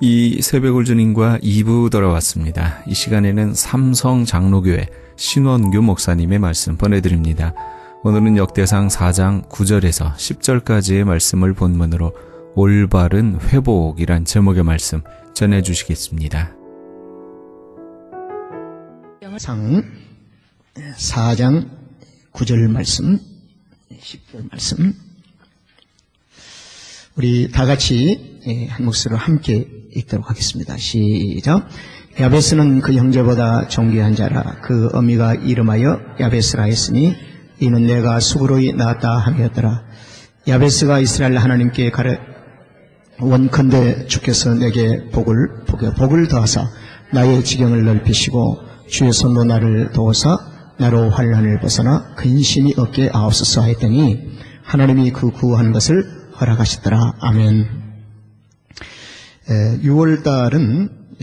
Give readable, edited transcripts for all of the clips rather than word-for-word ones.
이 새벽을 주님과 2부 돌아왔습니다. 이 시간에는 삼성 장로교회 신원규 목사님의 말씀 보내드립니다. 오늘은 역대상 4장 9절에서 10절까지의 말씀을 본문으로 올바른 회복이란 제목의 말씀 전해주시겠습니다. 상 4장 9절 말씀, 10절 말씀, 우리 다 같이 한 목소리로 함께 읽도록 하겠습니다. 시작. 야베스는 그 형제보다 존귀한 자라. 그 어미가 이름하여 야베스라 했으니 이는 내가 수고로이 낳았다 함이었더라. 야베스가 이스라엘 하나님께 원컨대 주께서 내게 복을 더하사 나의 지경을 넓히시고 주의 손으로 나를 도우사 나로 환난을 벗어나 근심이 없게 하옵소서 했더니 하나님이 그 구하는 것을 허락하셨더라. 아멘. 6월달은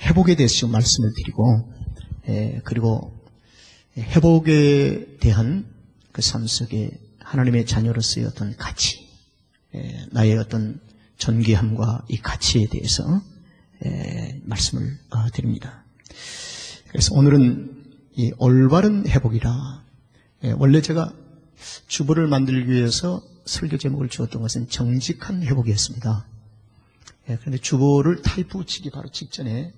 회복에 대해서 말씀을 드리고, 그리고 회복에 대한 그 삶 속에 하나님의 자녀로서의 어떤 가치, 나의 어떤 존귀함과 이 가치에 대해서 말씀을 드립니다. 그래서 오늘은 이 올바른 회복이라, 원래 제가 주보를 만들기 위해서 설교 제목을 주었던 것은 정직한 회복이었습니다. 그런데 주보를 타이프 붙이기 바로 직전에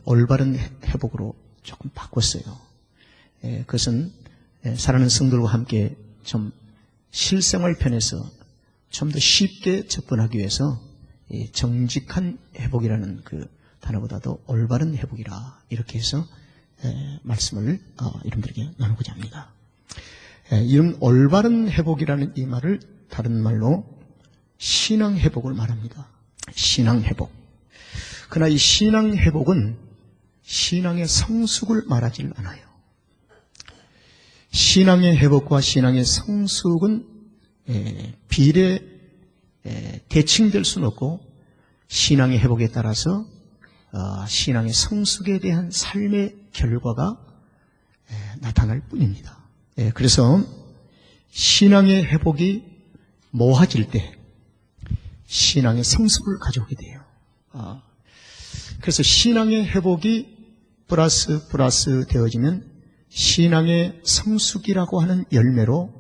올바른 회복으로 조금 바꿨어요. 그것은 사랑하는 성도들과 함께 좀 실생활 편에서 좀 더 쉽게 접근하기 위해서 정직한 회복이라는 그 단어보다도 올바른 회복이라 이렇게 해서 말씀을 여러분들에게 나누고자 합니다. 이런 올바른 회복이라는 이 말을 다른 말로 신앙 회복을 말합니다. 신앙 회복. 그러나 이 신앙 회복은 신앙의 성숙을 말하지 않아요. 신앙의 회복과 신앙의 성숙은 대칭될 수는 없고 신앙의 회복에 따라서 신앙의 성숙에 대한 삶의 결과가 나타날 뿐입니다. 그래서 신앙의 회복이 모아질 때 신앙의 성숙을 가져오게 돼요. 그래서 신앙의 회복이 플러스 되어지면 신앙의 성숙이라고 하는 열매로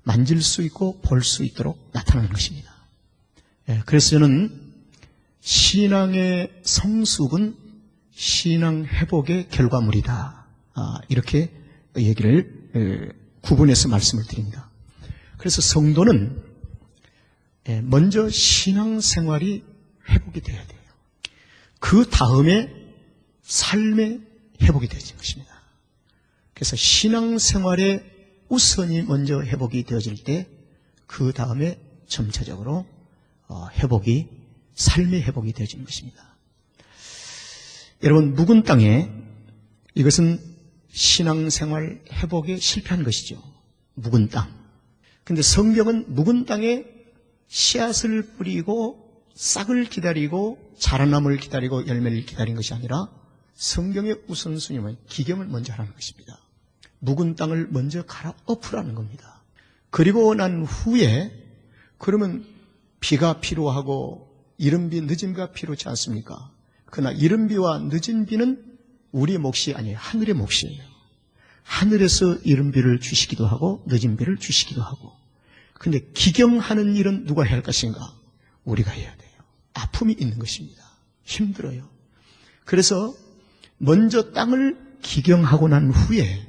만질 수 있고 볼 수 있도록 나타나는 것입니다. 그래서 저는 신앙의 성숙은 신앙 회복의 결과물이다. 이렇게 얘기를 구분해서 말씀을 드립니다. 그래서 성도는 먼저 신앙생활이 회복이 돼야 돼요. 그 다음에 삶의 회복이 되어진 것입니다. 그래서 신앙생활의 우선이 먼저 회복이 되어질 때 그 다음에 점차적으로 삶의 회복이 되어지는 것입니다. 여러분, 묵은 땅에 이것은 신앙생활 회복에 실패한 것이죠. 묵은 땅. 근데 성경은 묵은 땅에 씨앗을 뿌리고 싹을 기다리고 자라남을 기다리고 열매를 기다린 것이 아니라 성경의 우선순위는 기경을 먼저 하라는 것입니다. 묵은 땅을 먼저 갈아엎으라는 겁니다. 그리고 난 후에 그러면 비가 필요하고 이른 비, 늦은 비가 필요치 않습니까? 그러나 이른 비와 늦은 비는 우리의 몫이 아니에요. 하늘의 몫이에요. 하늘에서 이른 비를 주시기도 하고 늦은 비를 주시기도 하고. 근데 기경하는 일은 누가 해야 할 것인가? 우리가 해야 돼요. 아픔이 있는 것입니다. 힘들어요. 그래서 먼저 땅을 기경하고 난 후에,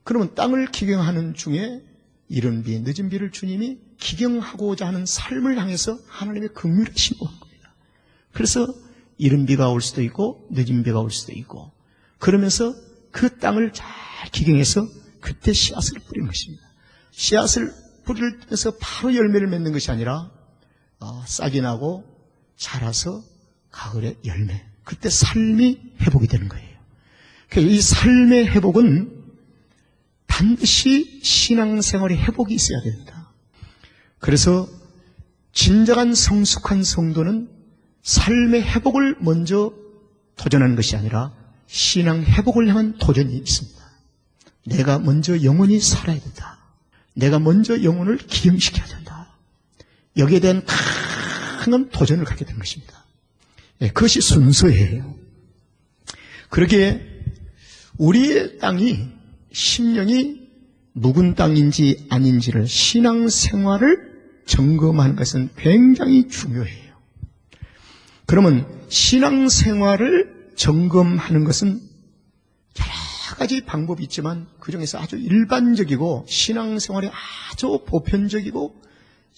그러면 땅을 기경하는 중에 이른 비, 늦은 비를 주님이 기경하고자 하는 삶을 향해서 하나님의 긍휼을 신고한 겁니다. 그래서 이른 비가 올 수도 있고 늦은 비가 올 수도 있고, 그러면서 그 땅을 잘 기경해서 그때 씨앗을 뿌리는 것입니다. 씨앗을 뿌리면서 바로 열매를 맺는 것이 아니라 싹이 나고 자라서 가을에 열매, 그때 삶이 회복이 되는 거예요. 그래서 이 삶의 회복은 반드시 신앙생활의 회복이 있어야 됩니다. 그래서 진정한 성숙한 성도는 삶의 회복을 먼저 도전하는 것이 아니라 신앙 회복을 향한 도전이 있습니다. 내가 먼저 영원히 살아야 된다. 내가 먼저 영혼을 기경시켜야 된다. 여기에 대한 강한 도전을 갖게 된 것입니다. 그것이 순서예요. 그러기에 우리의 땅이 심령이 묵은 땅인지 아닌지를 신앙생활을 점검하는 것은 굉장히 중요해요. 그러면 신앙생활을 점검하는 것은 여러 가지 방법이 있지만 그중에서 아주 일반적이고 신앙생활에 아주 보편적이고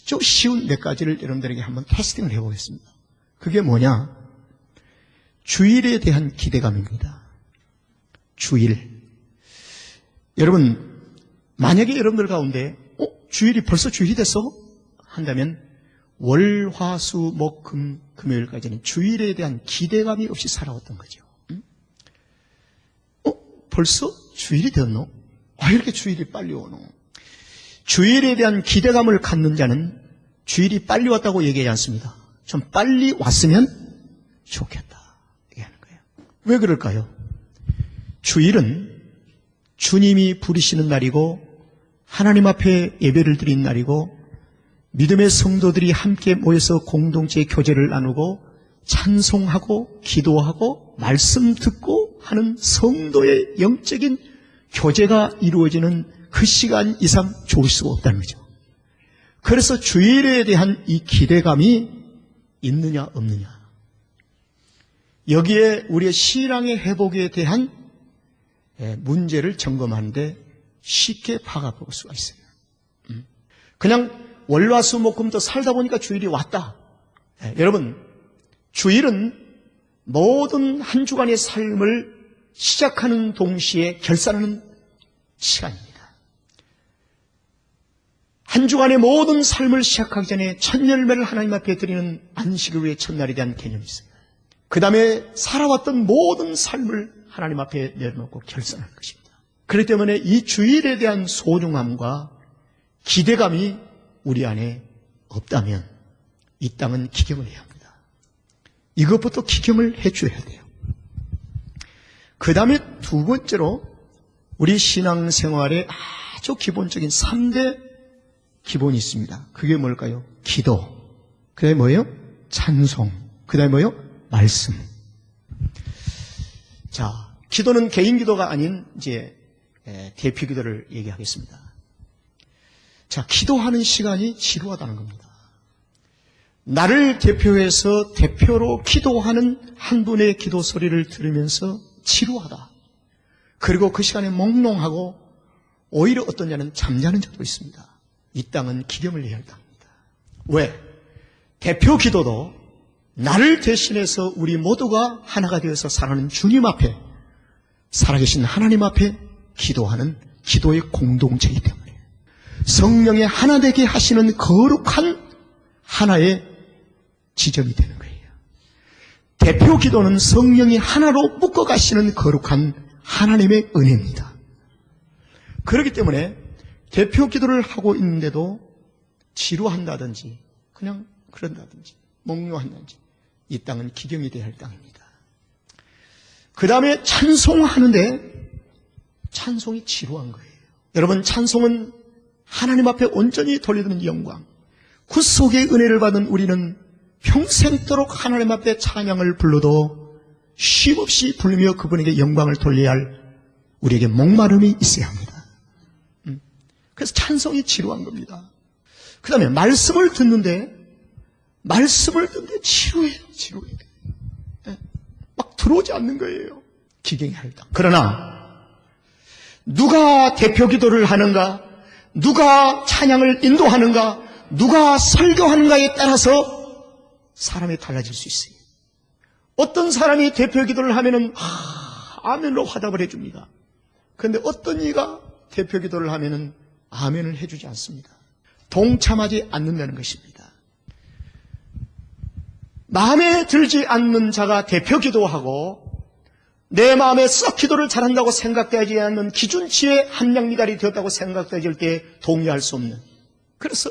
좀 쉬운 몇 가지를 여러분들에게 한번 테스팅을 해보겠습니다. 그게 뭐냐? 주일에 대한 기대감입니다. 주일. 여러분, 만약에 여러분들 가운데 주일이 벌써 주일이 됐어? 한다면 월, 화, 수, 목, 금, 금요일까지는 주일에 대한 기대감이 없이 살아왔던 거죠. 벌써 주일이 됐노? 이렇게 주일이 빨리 오노? 주일에 대한 기대감을 갖는 자는 주일이 빨리 왔다고 얘기하지 않습니다. 좀 빨리 왔으면 좋겠다 얘기하는 거예요. 왜 그럴까요? 주일은 주님이 부르시는 날이고 하나님 앞에 예배를 드린 날이고 믿음의 성도들이 함께 모여서 공동체 교제를 나누고 찬송하고 기도하고 말씀 듣고 하는 성도의 영적인 교제가 이루어지는 그 시간 이상 좋을 수가 없다는 거죠. 그래서 주일에 대한 이 기대감이 있느냐 없느냐, 여기에 우리의 신앙의 회복에 대한 문제를 점검하는데 쉽게 파악해 볼 수가 있어요. 그냥 월화수목금도 살다 보니까 주일이 왔다. 여러분, 주일은 모든 한 주간의 삶을 시작하는 동시에 결산하는 시간입니다. 한 주간의 모든 삶을 시작하기 전에 첫 열매를 하나님 앞에 드리는 안식일 후의 첫날에 대한 개념이 있어요. 그 다음에 살아왔던 모든 삶을 하나님 앞에 내려놓고 결산하는 것입니다. 그렇기 때문에 이 주일에 대한 소중함과 기대감이 우리 안에 없다면 이 땅은 기경을 해야 합니다. 이것부터 기경을 해줘야 돼요. 그 다음에 두 번째로 우리 신앙생활에 아주 기본적인 3대 기본이 있습니다. 그게 뭘까요? 기도. 그 다음에 뭐예요? 찬송. 그 다음에 뭐예요? 말씀. 자, 기도는 개인 기도가 아닌 이제 대표 기도를 얘기하겠습니다. 자, 기도하는 시간이 지루하다는 겁니다. 나를 대표해서 대표로 기도하는 한 분의 기도 소리를 들으면서 지루하다. 그리고 그 시간에 몽롱하고 오히려 어떤 자는 잠자는 자도 있습니다. 이 땅은 기경을 해야 할 땅입니다. 왜? 대표 기도도 나를 대신해서 우리 모두가 하나가 되어서 살아가는 주님 앞에, 살아계신 하나님 앞에 기도하는 기도의 공동체이기 때문에 성령의 하나 되게 하시는 거룩한 하나의 지점이 되는 거예요. 대표 기도는 성령이 하나로 묶어가시는 거룩한 하나님의 은혜입니다. 그렇기 때문에 대표 기도를 하고 있는데도 지루한다든지 그냥 그런다든지 몽롱한다든지 이 땅은 기경이 되어야 할 땅입니다. 그 다음에 찬송하는데 찬송이 지루한 거예요. 여러분, 찬송은 하나님 앞에 온전히 돌려드는 영광, 그 속의 은혜를 받은 우리는 평생도록 하나님 앞에 찬양을 불러도 쉼없이 부르며 그분에게 영광을 돌려야 할 우리에게 목마름이 있어야 합니다. 그래서 찬송이 지루한 겁니다. 그 다음에 말씀을 듣는데 지루해요. 막 들어오지 않는 거예요. 기경이 할 땅. 그러나 누가 대표 기도를 하는가, 누가 찬양을 인도하는가, 누가 설교하는가에 따라서 사람이 달라질 수 있어요. 어떤 사람이 대표 기도를 하면은 아멘으로 화답을 해줍니다. 그런데 어떤 이가 대표 기도를 하면은 아멘을 해주지 않습니다. 동참하지 않는다는 것입니다. 마음에 들지 않는 자가 대표 기도하고 내 마음에 썩 기도를 잘한다고 생각되지 않는 기준치의 함량미달이 되었다고 생각되질 때 동의할 수 없는, 그래서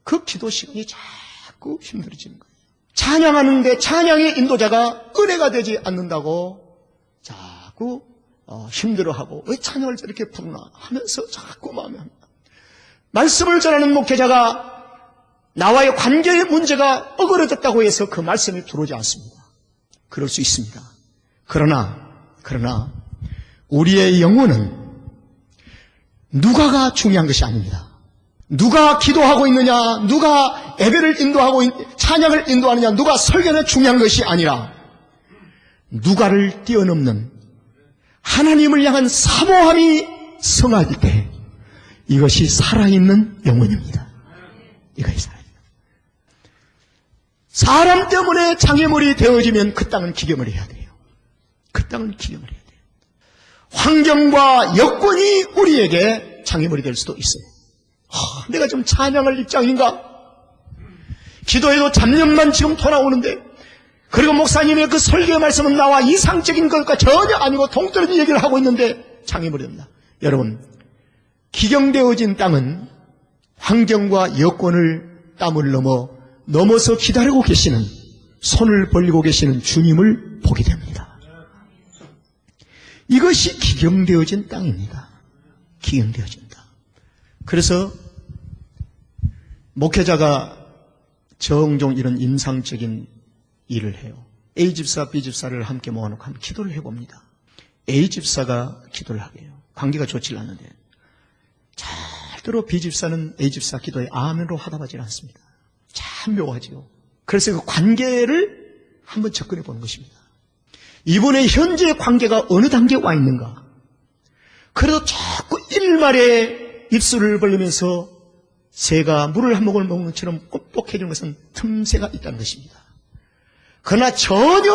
그 기도 시간이 자꾸 힘들어지는 거예요. 찬양하는데 찬양의 인도자가 은혜가 되지 않는다고 자꾸 힘들어하고 왜 찬양을 저렇게 부르나 하면서 자꾸 마음에 합니다. 말씀을 전하는 목회자가 나와의 관계의 문제가 어그러졌다고 해서 그 말씀이 들어오지 않습니다. 그럴 수 있습니다. 그러나 우리의 영혼은 누가가 중요한 것이 아닙니다. 누가 기도하고 있느냐, 누가 예배를 인도하고 찬양을 인도하느냐, 누가 설교는 중요한 것이 아니라 누가를 뛰어넘는 하나님을 향한 사모함이 성화될 때 이것이 살아있는 영혼입니다. 이것이 살아있는. 사람 때문에 장애물이 되어지면 그 땅은 기경을 해야 돼요. 그 땅은 기경을 해야 돼요. 환경과 여건이 우리에게 장애물이 될 수도 있어요. 내가 좀 찬양할 입장인가? 기도해도 잡념만 지금 돌아오는데, 그리고 목사님의 그 설교의 말씀은 나와 이상적인 것과 전혀 아니고 동떨어진 얘기를 하고 있는데 장애물이 됩니다. 여러분, 기경되어진 땅은 환경과 여건을 땀을 넘어서 기다리고 계시는, 손을 벌리고 계시는 주님을 보게 됩니다. 이것이 기경되어진 땅입니다. 기경되어진 땅. 그래서 목회자가 종종 이런 임상적인 일을 해요. A집사, B집사를 함께 모아놓고 한번 기도를 해봅니다. A집사가 기도를 하게 해요. 관계가 좋지 않는데 절대로 B집사는 A집사 기도에 아멘으로 하답하지 않습니다. 참 묘하지요. 그래서 그 관계를 한번 접근해 보는 것입니다. 이분의 현재 관계가 어느 단계에 와 있는가. 그래도 자꾸 일말에 입술을 벌리면서 새가 물을 한 모금 먹는 것처럼 꼼뻑해지는 것은 틈새가 있다는 것입니다. 그러나 전혀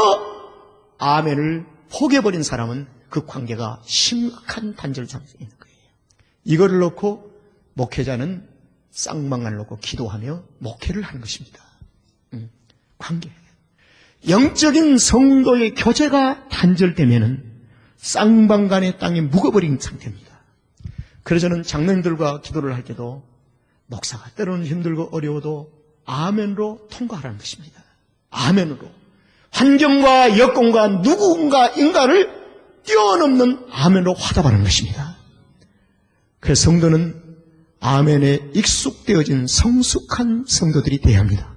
아멘을 포기해버린 사람은 그 관계가 심각한 단절 상태에 있는 거예요. 이거를 놓고 목회자는 쌍방을 놓고 기도하며 목회를 하는 것입니다. 관계. 영적인 성도의 교제가 단절되면은 쌍방간의 땅이 묵어버린 상태입니다. 그래서 저는 장로님들과 기도를 할 때도 목사가 때로는 힘들고 어려워도 아멘으로 통과하라는 것입니다. 아멘으로. 환경과 여건과 누군가인가를 뛰어넘는 아멘으로 화답하는 것입니다. 그래서 성도는 아멘에 익숙되어진 성숙한 성도들이 되어야 합니다.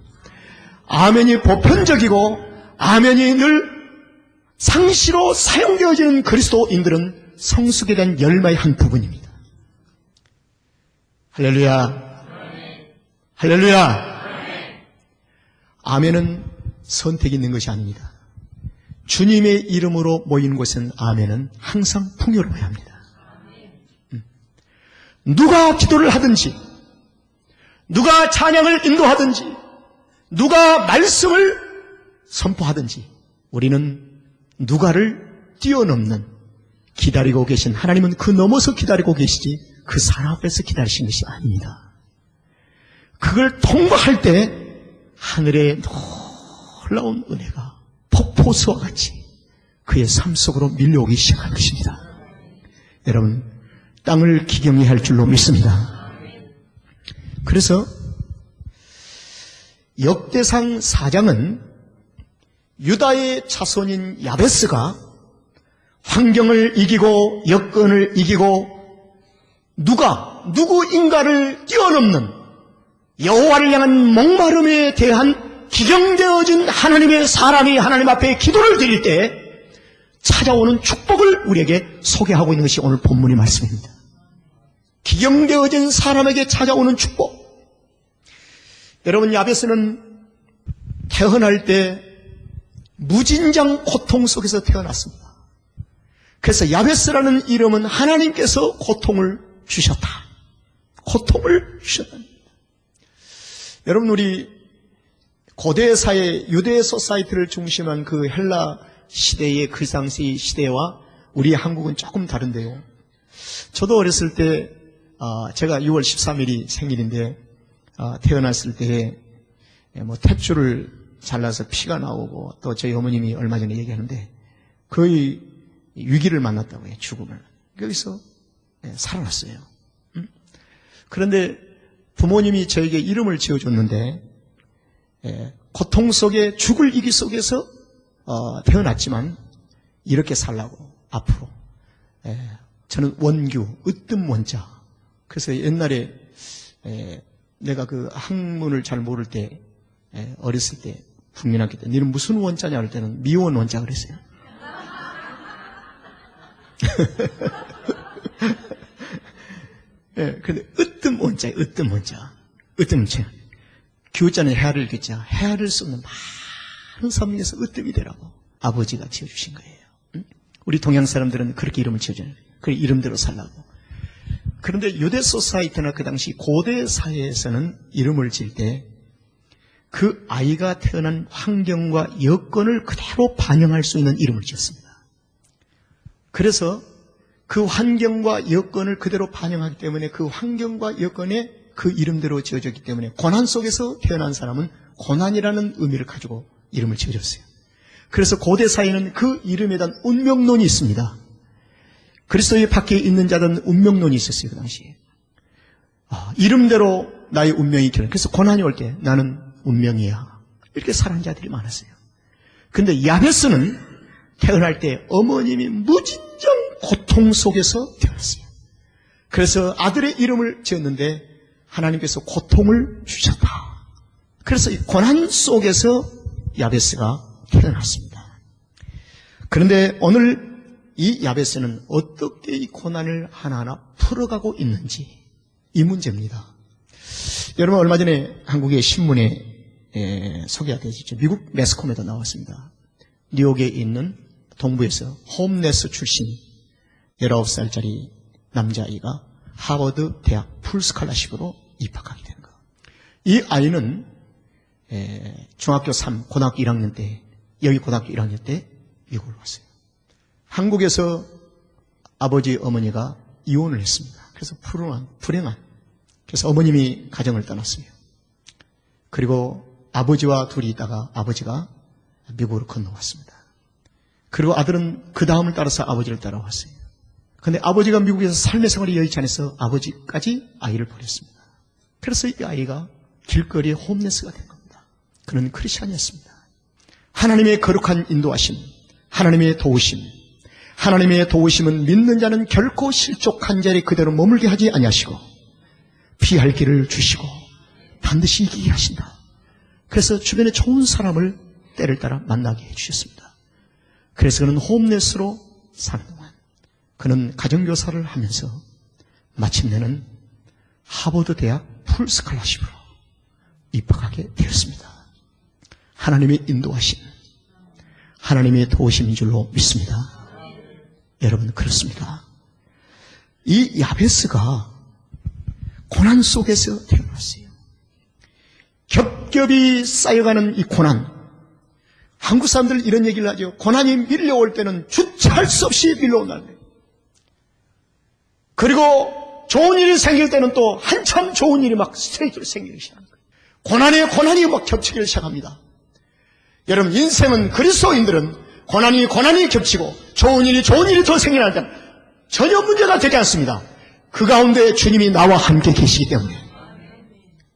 아멘이 보편적이고 아멘이 늘 상시로 사용되어지는 그리스도인들은 성숙에 대한 열마의 한 부분입니다. 할렐루야. 할렐루야. 아멘은 선택이 있는 것이 아닙니다. 주님의 이름으로 모인 곳은 아멘은 항상 풍요로워야 합니다. 누가 기도를 하든지, 누가 찬양을 인도하든지, 누가 말씀을 선포하든지 우리는 누가를 뛰어넘는, 기다리고 계신 하나님은 그 넘어서 기다리고 계시지 그 사람 앞에서 기다리신 것이 아닙니다. 그걸 통과할 때 하늘의 놀라운 은혜가 폭포수와 같이 그의 삶 속으로 밀려오기 시작한 것입니다. 여러분, 땅을 기경해야 할 줄로 믿습니다. 그래서 역대상 4장은 유다의 자손인 야베스가 환경을 이기고 여건을 이기고 누구인가를 뛰어넘는 여호와를 향한 목마름에 대한 기경되어진 하나님의 사람이 하나님 앞에 기도를 드릴 때 찾아오는 축복을 우리에게 소개하고 있는 것이 오늘 본문의 말씀입니다. 기경되어진 사람에게 찾아오는 축복. 여러분, 야베스는 태어날 때 무진장 고통 속에서 태어났습니다. 그래서 야베스라는 이름은 하나님께서 고통을 주셨다. 고통을 주셨다. 여러분, 우리 고대 사회, 유대 소사이티를 중심한 그 헬라 시대의 그 당시 시대와 우리 한국은 조금 다른데요. 저도 어렸을 때, 제가 6월 13일이 생일인데, 태어났을 때, 탯줄을 잘라서 피가 나오고, 또 저희 어머님이 얼마 전에 얘기하는데, 거의 위기를 만났다고 해요, 죽음을. 여기서 살아났어요. 그런데 부모님이 저에게 이름을 지어줬는데, 고통 속에 죽을 위기 속에서 태어났지만 이렇게 살라고 앞으로. 저는 원규, 으뜸 원자. 그래서 옛날에 내가 그 학문을 잘 모를 때 어렸을 때 국민학교 때 너는 무슨 원자냐 할 때는 미원 원자 그랬어요. 예, 근데 으뜸 원자예요. 으뜸 원자. 으뜸 원자. 교자는 해아를 읽겠자. 해아를 쏟는 많은 사람에서 으뜸이 되라고 아버지가 지어주신 거예요. 응? 우리 동양 사람들은 그렇게 이름을 지어줘요. 그 이름대로 살라고. 그런데 유대 소사이티나 그 당시 고대 사회에서는 이름을 지을 때 그 아이가 태어난 환경과 여건을 그대로 반영할 수 있는 이름을 지었습니다. 그래서 그 환경과 여건을 그대로 반영하기 때문에 그 환경과 여건에 그 이름대로 지어졌기 때문에 고난 속에서 태어난 사람은 고난이라는 의미를 가지고 이름을 지어줬어요. 그래서 고대 사회는 그 이름에 대한 운명론이 있습니다. 그리스도의 밖에 있는 자들은 운명론이 있었어요. 그 당시에. 이름대로 나의 운명이 결정. 그래서 고난이 올 때 나는 운명이야. 이렇게 살아가는 자들이 많았어요. 근데 야베스는 태어날 때 어머님이 무진정 고통 속에서 태어났어요. 그래서 아들의 이름을 지었는데 하나님께서 고통을 주셨다. 그래서 이 고난 속에서 야베스가 태어났습니다. 그런데 오늘 이 야베스는 어떻게 이 고난을 하나하나 풀어가고 있는지 이 문제입니다. 여러분 얼마 전에 한국의 신문에 소개가 되었죠. 미국 매스컴에도 나왔습니다. 뉴욕에 있는 동부에서 홈레스 출신 19살짜리 남자아이가 하버드 대학 풀스칼라십으로 입학하게 되는 거예요. 이 아이는 중학교 3, 고등학교 1학년 때, 여기 고등학교 1학년 때 미국을 왔어요. 한국에서 아버지, 어머니가 이혼을 했습니다. 그래서 불행한. 그래서 어머님이 가정을 떠났어요. 그리고 아버지와 둘이 있다가 아버지가 미국으로 건너왔습니다. 그리고 아들은 그 다음을 따라서 아버지를 따라왔어요. 그런데 아버지가 미국에서 삶의 생활이 여의치 않아서 아버지까지 아이를 버렸습니다. 그래서 이 아이가 길거리에 홈레스가 된 겁니다. 그는 크리스찬이었습니다. 하나님의 거룩한 인도하심, 하나님의 도우심, 하나님의 도우심은 믿는 자는 결코 실족한 자리 그대로 머물게 하지 아니하시고 피할 길을 주시고 반드시 이기게 하신다. 그래서 주변에 좋은 사람을 때를 따라 만나게 해주셨습니다. 그래서 그는 홈레스로 사는 동안 그는 가정교사를 하면서 마침내는 하버드 대학 풀스칼라십으로 입학하게 되었습니다. 하나님의 인도하심, 하나님의 도우심인 줄로 믿습니다. 여러분 그렇습니다. 이 야베스가 고난 속에서 태어났어요. 겹겹이 쌓여가는 이 고난. 한국 사람들 이런 얘기를 하죠. 고난이 밀려올 때는 주체할 수 없이 밀려온다는 거예요. 그리고 좋은 일이 생길 때는 또 한참 좋은 일이 막 스트레이트로 생기기 시작합니다. 고난에 고난이 막 겹치기를 시작합니다. 여러분 인생은 그리스도인들은 고난이 겹치고 좋은 일이 더 생겨날 때 전혀 문제가 되지 않습니다. 그 가운데 주님이 나와 함께 계시기 때문에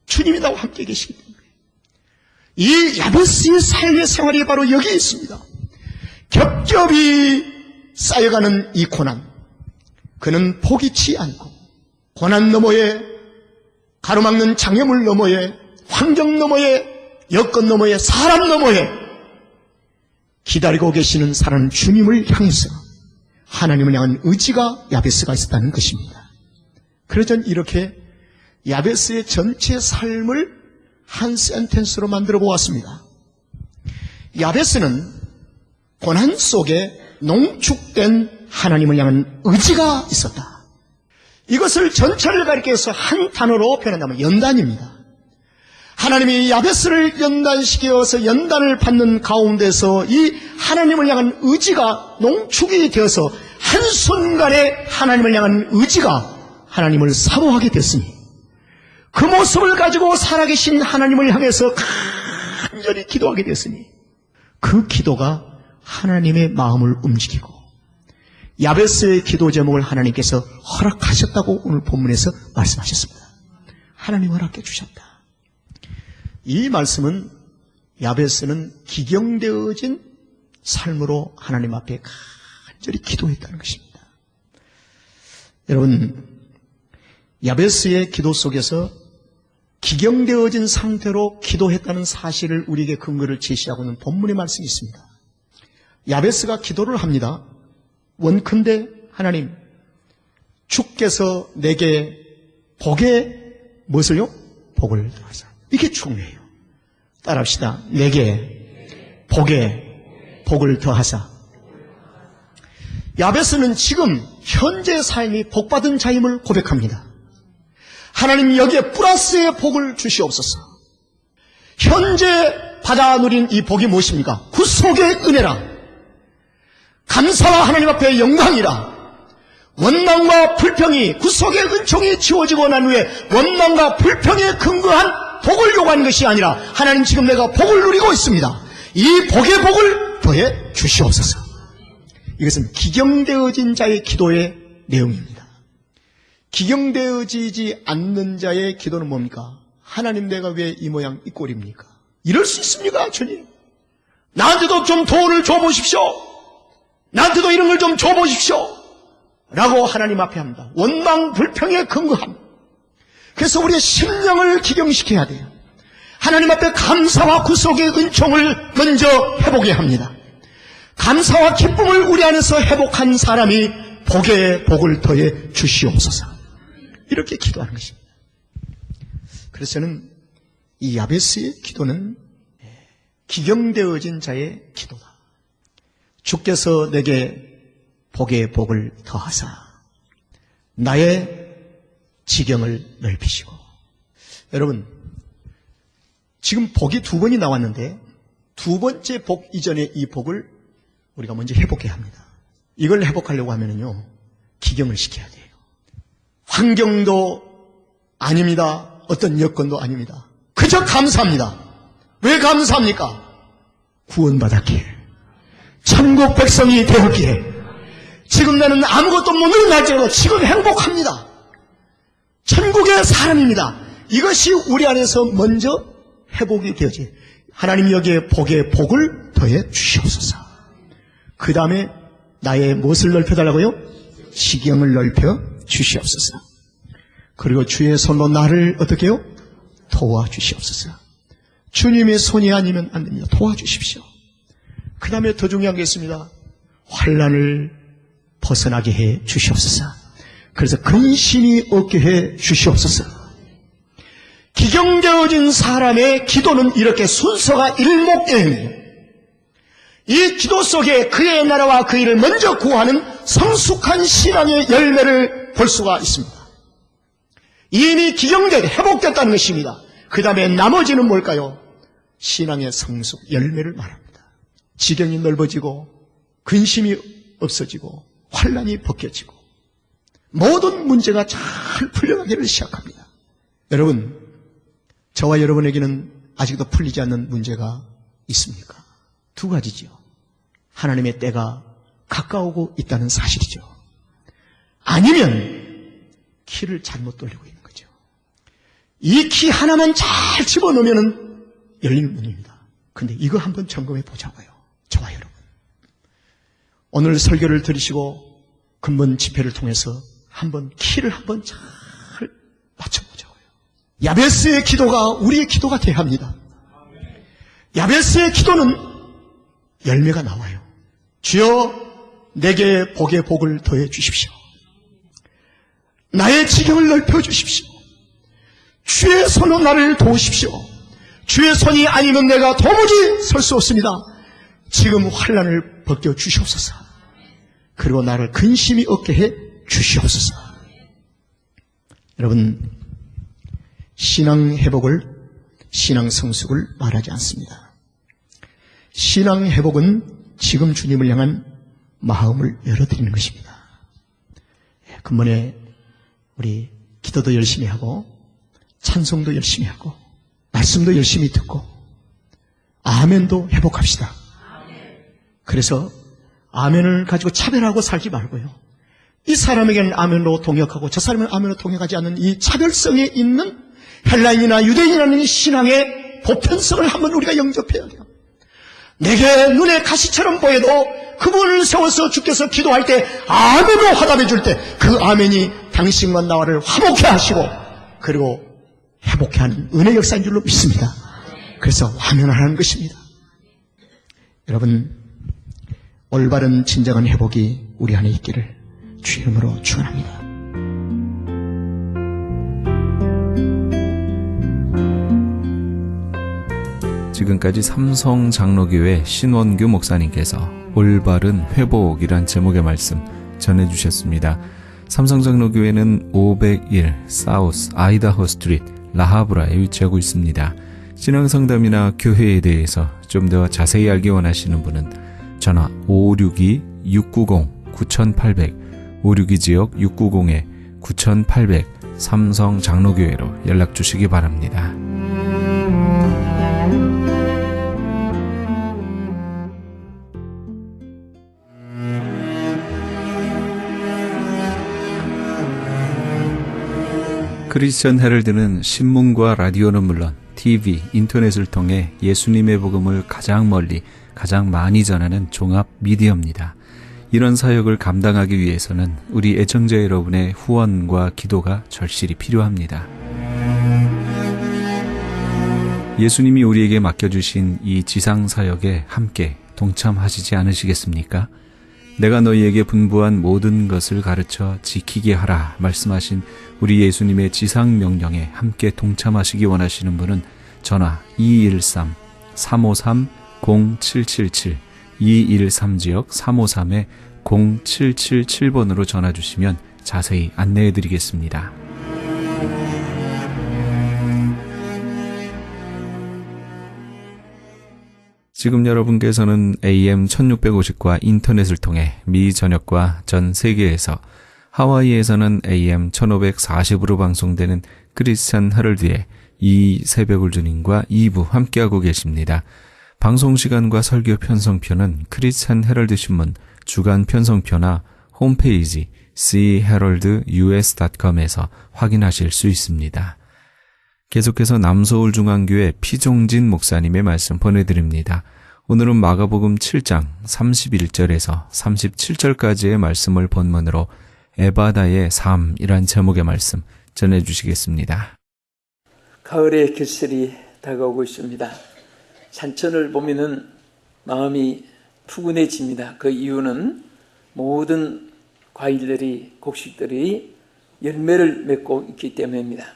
주님이 나와 함께 계시기 때문에 이 야베스의 삶의 생활이 바로 여기에 있습니다. 겹겹이 쌓여가는 이 고난, 그는 포기치 않고 고난 너머에 가로막는 장애물 너머에 환경 너머에 여건 너머에 사람 너머에 기다리고 계시는 사람 주님을 향해서 하나님을 향한 의지가 야베스가 있었다는 것입니다. 그래서 저는 이렇게 야베스의 전체 삶을 한 센텐스로 만들어 보았습니다. 야베스는 고난 속에 농축된 하나님을 향한 의지가 있었다. 이것을 전체를 가리켜서 한 단어로 표현한다면 연단입니다. 하나님이 야베스를 연단시켜서 연단을 받는 가운데서 이 하나님을 향한 의지가 농축이 되어서 한순간에 하나님을 향한 의지가 하나님을 사모하게 됐으니 그 모습을 가지고 살아계신 하나님을 향해서 간절히 기도하게 됐으니 그 기도가 하나님의 마음을 움직이고 야베스의 기도 제목을 하나님께서 허락하셨다고 오늘 본문에서 말씀하셨습니다. 하나님 허락해 주셨다. 이 말씀은 야베스는 기경되어진 삶으로 하나님 앞에 간절히 기도했다는 것입니다. 여러분, 야베스의 기도 속에서 기경되어진 상태로 기도했다는 사실을 우리에게 근거를 제시하고 있는 본문의 말씀이 있습니다. 야베스가 기도를 합니다. 원컨대 하나님, 주께서 내게 복에 무엇을요? 복을 더하사. 이게 중요해요. 따라합시다. 내게 복에 복을 더하사. 야베스는 지금 현재 삶이 복받은 자임을 고백합니다. 하나님 여기에 플러스의 복을 주시옵소서. 현재 받아 누린 이 복이 무엇입니까? 구속의 은혜라. 감사와 하나님 앞에 영광이라. 원망과 불평이 구속의 은총이 지워지고 난 후에 원망과 불평에 근거한 복을 요구하는 것이 아니라 하나님 지금 내가 복을 누리고 있습니다. 이 복의 복을 더해 주시옵소서. 이것은 기경되어진 자의 기도의 내용입니다. 기경되어지지 않는 자의 기도는 뭡니까? 하나님 내가 왜 이 모양 이 꼴입니까? 이럴 수 있습니까? 주님 나한테도 좀 도움을 줘보십시오. 나한테도 이런 걸 좀 줘보십시오 라고 하나님 앞에 합니다. 원망 불평에 근거함. 그래서 우리의 심령을 기경시켜야 돼요. 하나님 앞에 감사와 구속의 은총을 먼저 회복해야 합니다. 감사와 기쁨을 우리 안에서 회복한 사람이 복에 복을 더해 주시옵소서. 이렇게 기도하는 것입니다. 그래서 저는 이 야베스의 기도는 기경되어진 자의 기도다. 주께서 내게 복에 복을 더하사 나의 지경을 넓히시고. 여러분, 지금 복이 두 번이 나왔는데 두 번째 복 이전의 이 복을 우리가 먼저 회복해야 합니다. 이걸 회복하려고 하면요, 기경을 시켜야 돼요. 환경도 아닙니다. 어떤 여건도 아닙니다. 그저 감사합니다. 왜 감사합니까? 구원받았기에, 천국 백성이 되었기에, 지금 나는 아무것도 모르는 날짜로 지금 행복합니다. 천국의 사람입니다. 이것이 우리 안에서 먼저 회복이 되어지. 하나님 여기에 복에 복을 더해 주시옵소서. 그 다음에 나의 무엇을 넓혀달라고요? 지경을 넓혀 주시옵소서. 그리고 주의 손으로 나를 어떻게 해요? 도와주시옵소서. 주님의 손이 아니면 안 됩니다. 도와주십시오. 그 다음에 더 중요한 게 있습니다. 환난을 벗어나게 해 주시옵소서. 그래서 근심이 없게 해 주시옵소서. 기경되어진 사람의 기도는 이렇게 순서가 일목요연해요. 이 기도 속에 그의 나라와 그 일을 먼저 구하는 성숙한 신앙의 열매를 볼 수가 있습니다. 이미 기경되게 회복됐다는 것입니다. 그 다음에 나머지는 뭘까요? 신앙의 성숙, 열매를 말합니다. 지경이 넓어지고 근심이 없어지고 환난이 벗겨지고 모든 문제가 잘 풀려가기를 시작합니다. 여러분, 저와 여러분에게는 아직도 풀리지 않는 문제가 있습니까? 두 가지죠. 하나님의 때가 가까우고 있다는 사실이죠. 아니면 키를 잘못 돌리고 있는 거죠. 이 키 하나만 잘 집어넣으면 열리는 문입니다. 근데 이거 한번 점검해 보자고요. 저와 여러분. 오늘 설교를 들으시고 근본 집회를 통해서 한번 키를 한번 잘 맞춰보자고요. 야베스의 기도가 우리의 기도가 돼야 합니다. 야베스의 기도는 열매가 나와요. 주여 내게 복에 복을 더해 주십시오. 나의 지경을 넓혀 주십시오. 주의 손으로 나를 도우십시오. 주의 손이 아니면 내가 도무지 설 수 없습니다. 지금 환난을 벗겨 주시옵소서. 그리고 나를 근심이 없게 해 주시옵소서. 여러분, 신앙 회복을, 신앙 성숙을 말하지 않습니다. 신앙 회복은 지금 주님을 향한 마음을 열어드리는 것입니다. 근본에 우리 기도도 열심히 하고 찬송도 열심히 하고 말씀도 열심히 듣고 아멘도 회복합시다. 그래서 아멘을 가지고 차별하고 살지 말고요. 이 사람에게는 아멘으로 동역하고 저 사람은 아멘으로 동역하지 않는 이 차별성에 있는 헬라인이나 유대인이라는 이 신앙의 보편성을 한번 우리가 영접해야 돼요. 내게 눈에 가시처럼 보여도 그분을 세워서 주께서 기도할 때 아멘으로 화답해 줄 때 그 아멘이 당신과 나를 화목해 하시고 그리고 회복해 하는 은혜 역사인 줄로 믿습니다. 그래서 화면하는 것입니다. 여러분, 올바른 진정한 회복이 우리 안에 있기를 주의 이름으로 축원합니다. 지금까지 삼성 장로교회 신원규 목사님께서 올바른 회복이란 제목의 말씀 전해주셨습니다. 삼성 장로교회는 501 사우스 아이다호 스트리트 라하브라에 위치하고 있습니다. 신앙상담이나 교회에 대해서 좀 더 자세히 알기 원하시는 분은 전화 562-690-9800 562지역 690-9800 삼성 장로교회로 연락 주시기 바랍니다. 크리스천 헤럴드는 신문과 라디오는 물론 TV, 인터넷을 통해 예수님의 복음을 가장 멀리, 가장 많이 전하는 종합 미디어입니다. 이런 사역을 감당하기 위해서는 우리 애청자 여러분의 후원과 기도가 절실히 필요합니다. 예수님이 우리에게 맡겨주신 이 지상 사역에 함께 동참하시지 않으시겠습니까? 내가 너희에게 분부한 모든 것을 가르쳐 지키게 하라 말씀하신 우리 예수님의 지상 명령에 함께 동참하시기 원하시는 분은 전화 213-353-0777 213지역 353-0777번으로 전화 주시면 자세히 안내해 드리겠습니다. 지금 여러분께서는 AM 1650과 인터넷을 통해 미 전역과 전 세계에서, 하와이에서는 AM 1540으로 방송되는 크리스찬 헤럴드의 이 새벽을 주님과 2부 함께하고 계십니다. 방송시간과 설교 편성표는 크리스찬 헤럴드 신문 주간 편성표나 홈페이지 cheraldus.com에서 확인하실 수 있습니다. 계속해서 남서울중앙교회 피종진 목사님의 말씀 보내드립니다. 오늘은 마가복음 7장 31절에서 37절까지의 말씀을 본문으로 에바다의 삶이란 제목의 말씀 전해주시겠습니다. 가을의 결실이 다가오고 있습니다. 산천을 보면은 마음이 푸근해집니다. 그 이유는 모든 과일들이, 곡식들이 열매를 맺고 있기 때문입니다.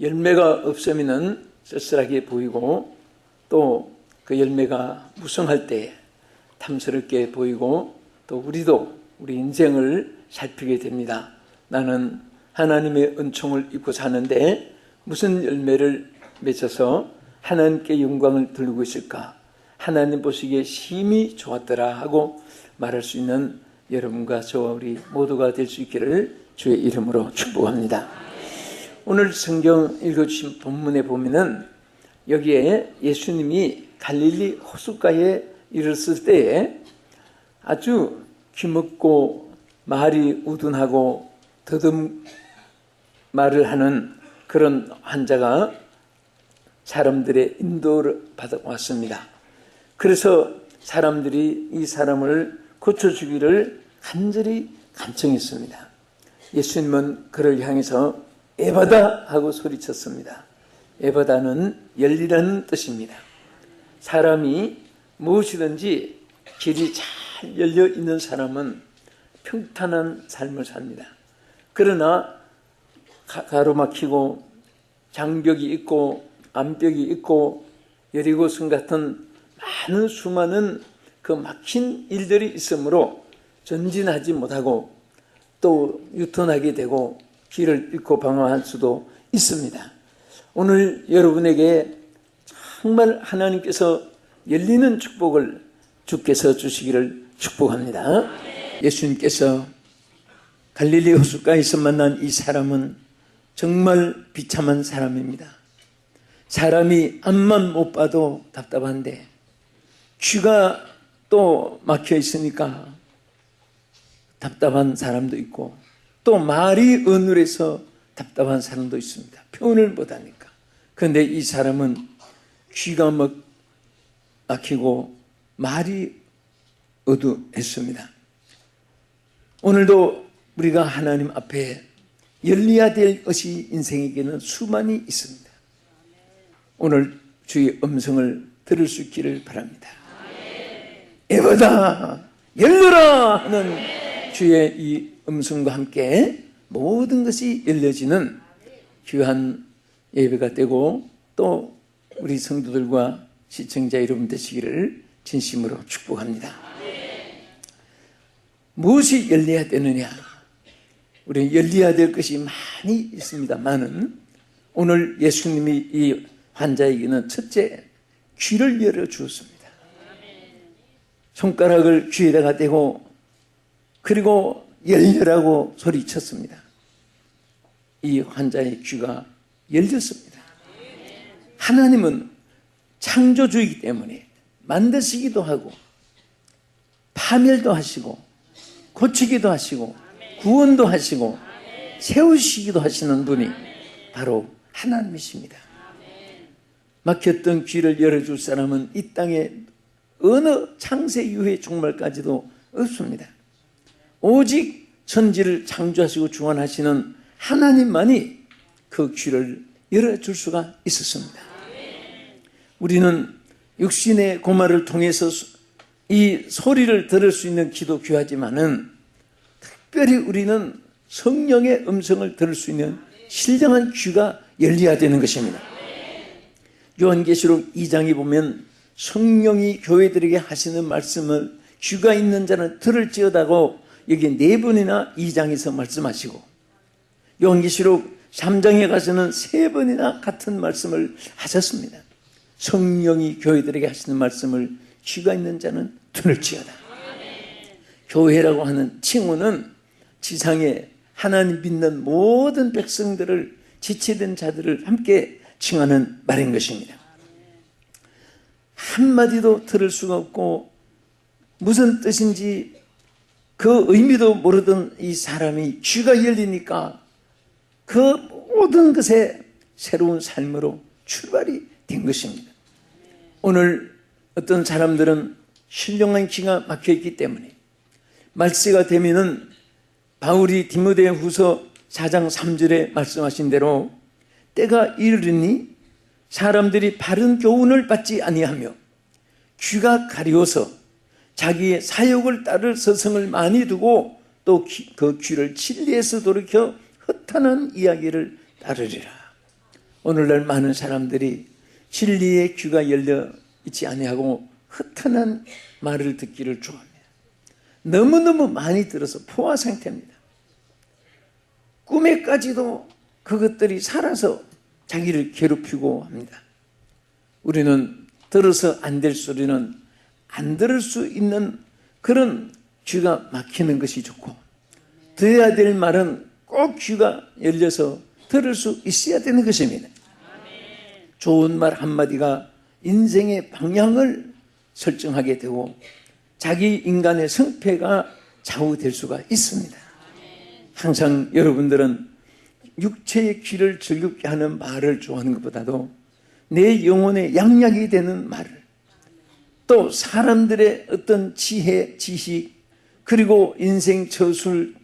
열매가 없으면은 쓸쓸하게 보이고, 또 그 열매가 무성할 때 탐스럽게 보이고, 또 우리도 우리 인생을 살피게 됩니다. 나는 하나님의 은총을 입고 사는데 무슨 열매를 맺어서 하나님께 영광을 돌리고 있을까? 하나님 보시기에 심히 좋았더라 하고 말할 수 있는 여러분과 저와 우리 모두가 될 수 있기를 주의 이름으로 축복합니다. 오늘 성경 읽어주신 본문에 보면은 여기에 예수님이 갈릴리 호숫가에 이르렀을 때에 아주 귀먹고 말이 우둔하고 더듬 말을 하는 그런 환자가 사람들의 인도를 받아왔습니다. 그래서 사람들이 이 사람을 고쳐주기를 간절히 간청했습니다. 예수님은 그를 향해서 에바다 하고 소리쳤습니다. 에바다는 열리라는 뜻입니다. 사람이 무엇이든지 길이 잘 열려 있는 사람은 평탄한 삶을 삽니다. 그러나 가로막히고 장벽이 있고 암벽이 있고 여리고성 같은 많은 수많은 그 막힌 일들이 있으므로 전진하지 못하고 또 유턴하게 되고 길을 잃고 방황할 수도 있습니다. 오늘 여러분에게 정말 하나님께서 열리는 축복을 주께서 주시기를 축복합니다. 예수님께서 갈릴리 호숫가에서 만난 이 사람은 정말 비참한 사람입니다. 사람이 앞만 못 봐도 답답한데 귀가 또 막혀 있으니까 답답한 사람도 있고, 또 말이 어눌해서 답답한 사람도 있습니다. 표현을 못하니까. 그런데 이 사람은 귀가 막히고 말이 어두했습니다. 오늘도 우리가 하나님 앞에 열려야 될 것이 인생에게는 수많이 있습니다. 오늘 주의 음성을 들을 수 있기를 바랍니다. 에바다 열려라 하는 주의 이 음성과 함께 모든 것이 열려지는 귀한 예배가 되고 또 우리 성도들과 시청자 여러분 되시기를 진심으로 축복합니다. 무엇이 열려야 되느냐? 우리는 열려야 될 것이 많이 있습니다만은 오늘 예수님이 이 환자에게는 첫째 귀를 열어주었습니다. 손가락을 귀에다가 대고 그리고 열려라고 소리쳤습니다. 이 환자의 귀가 열렸습니다. 하나님은 창조주이기 때문에 만드시기도 하고 파멸도 하시고 고치기도 하시고 구원도 하시고 세우시기도 하시는 분이 바로 하나님이십니다. 막혔던 귀를 열어줄 사람은 이 땅에 어느 창세 이후의 종말까지도 없습니다. 오직 천지를 창조하시고 주관하시는 하나님만이 그 귀를 열어줄 수가 있었습니다. 우리는 육신의 고마를 통해서 이 소리를 들을 수 있는 귀도 귀하지만은 특별히 우리는 성령의 음성을 들을 수 있는 신령한 귀가 열려야 되는 것입니다. 요한계시록 2장에 보면 성령이 교회들에게 하시는 말씀을 귀가 있는 자는 들을지어다고 여기 4번이나 2장에서 말씀하시고 요한계시록 3장에 가서는 3번이나 같은 말씀을 하셨습니다. 성령이 교회들에게 하시는 말씀을 귀가 있는 자는 들을지어다. 교회라고 하는 칭호는 지상에 하나님 믿는 모든 백성들을 지체된 자들을 함께 칭하는 말인 것입니다. 한마디도 들을 수가 없고 무슨 뜻인지 그 의미도 모르던 이 사람이 귀가 열리니까 그 모든 것에 새로운 삶으로 출발이 된 것입니다. 오늘 어떤 사람들은 신령한 귀가 막혀있기 때문에 말세가 되면은 바울이 디모데후서 4장 3절에 말씀하신 대로 때가 이르리니 사람들이 바른 교훈을 받지 아니하며 귀가 가려워서 자기의 사욕을 따를 서성을 많이 두고 또 그 귀를 진리에서 돌이켜 허탄한 이야기를 따르리라. 오늘날 많은 사람들이 진리의 귀가 열려 있지 아니하고 허탄한 말을 듣기를 좋아합니다. 너무너무 많이 들어서 포화 상태입니다. 꿈에까지도 그것들이 살아서 자기를 괴롭히고 합니다. 우리는 들어서 안 될 소리는 안 들을 수 있는 그런 귀가 막히는 것이 좋고 들어야 될 말은 꼭 귀가 열려서 들을 수 있어야 되는 것입니다. 좋은 말 한마디가 인생의 방향을 설정하게 되고 자기 인간의 성패가 좌우될 수가 있습니다. 항상 여러분들은 육체의 귀를 즐겁게 하는 말을 좋아하는 것보다도 내 영혼의 양약이 되는 말을 또 사람들의 어떤 지혜, 지식 그리고 인생 저술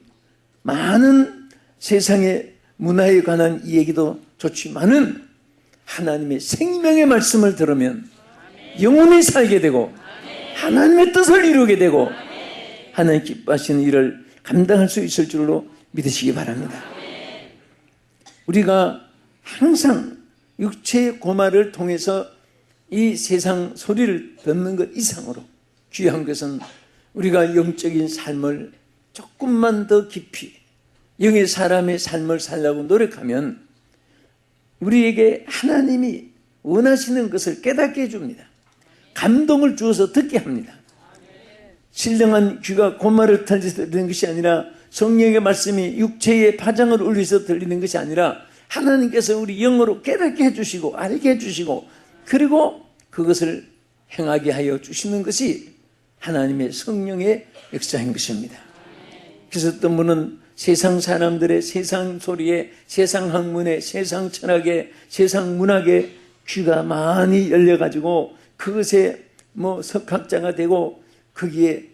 많은 세상의 문화에 관한 이야기도 좋지만은 하나님의 생명의 말씀을 들으면 영혼이 살게 되고 하나님의 뜻을 이루게 되고 하나님 기뻐하시는 일을 감당할 수 있을 줄로 믿으시기 바랍니다. 우리가 항상 육체의 고마를 통해서 이 세상 소리를 듣는 것 이상으로 귀한 것은 우리가 영적인 삶을 조금만 더 깊이 영의 사람의 삶을 살려고 노력하면 우리에게 하나님이 원하시는 것을 깨닫게 해줍니다. 감동을 주어서 듣게 합니다. 신령한 귀가 고마를 들려서 들리는 것이 아니라 성령의 말씀이 육체의 파장을 울려서 들리는 것이 아니라 하나님께서 우리 영으로 깨닫게 해주시고 알게 해주시고 그리고 그것을 행하게 하여 주시는 것이 하나님의 성령의 역사인 것입니다. 그래서 어떤 분은 세상 사람들의 세상 소리에 세상 학문에 세상 철학에 세상 문학에 귀가 많이 열려가지고 그것에 석학자가 되고 거기에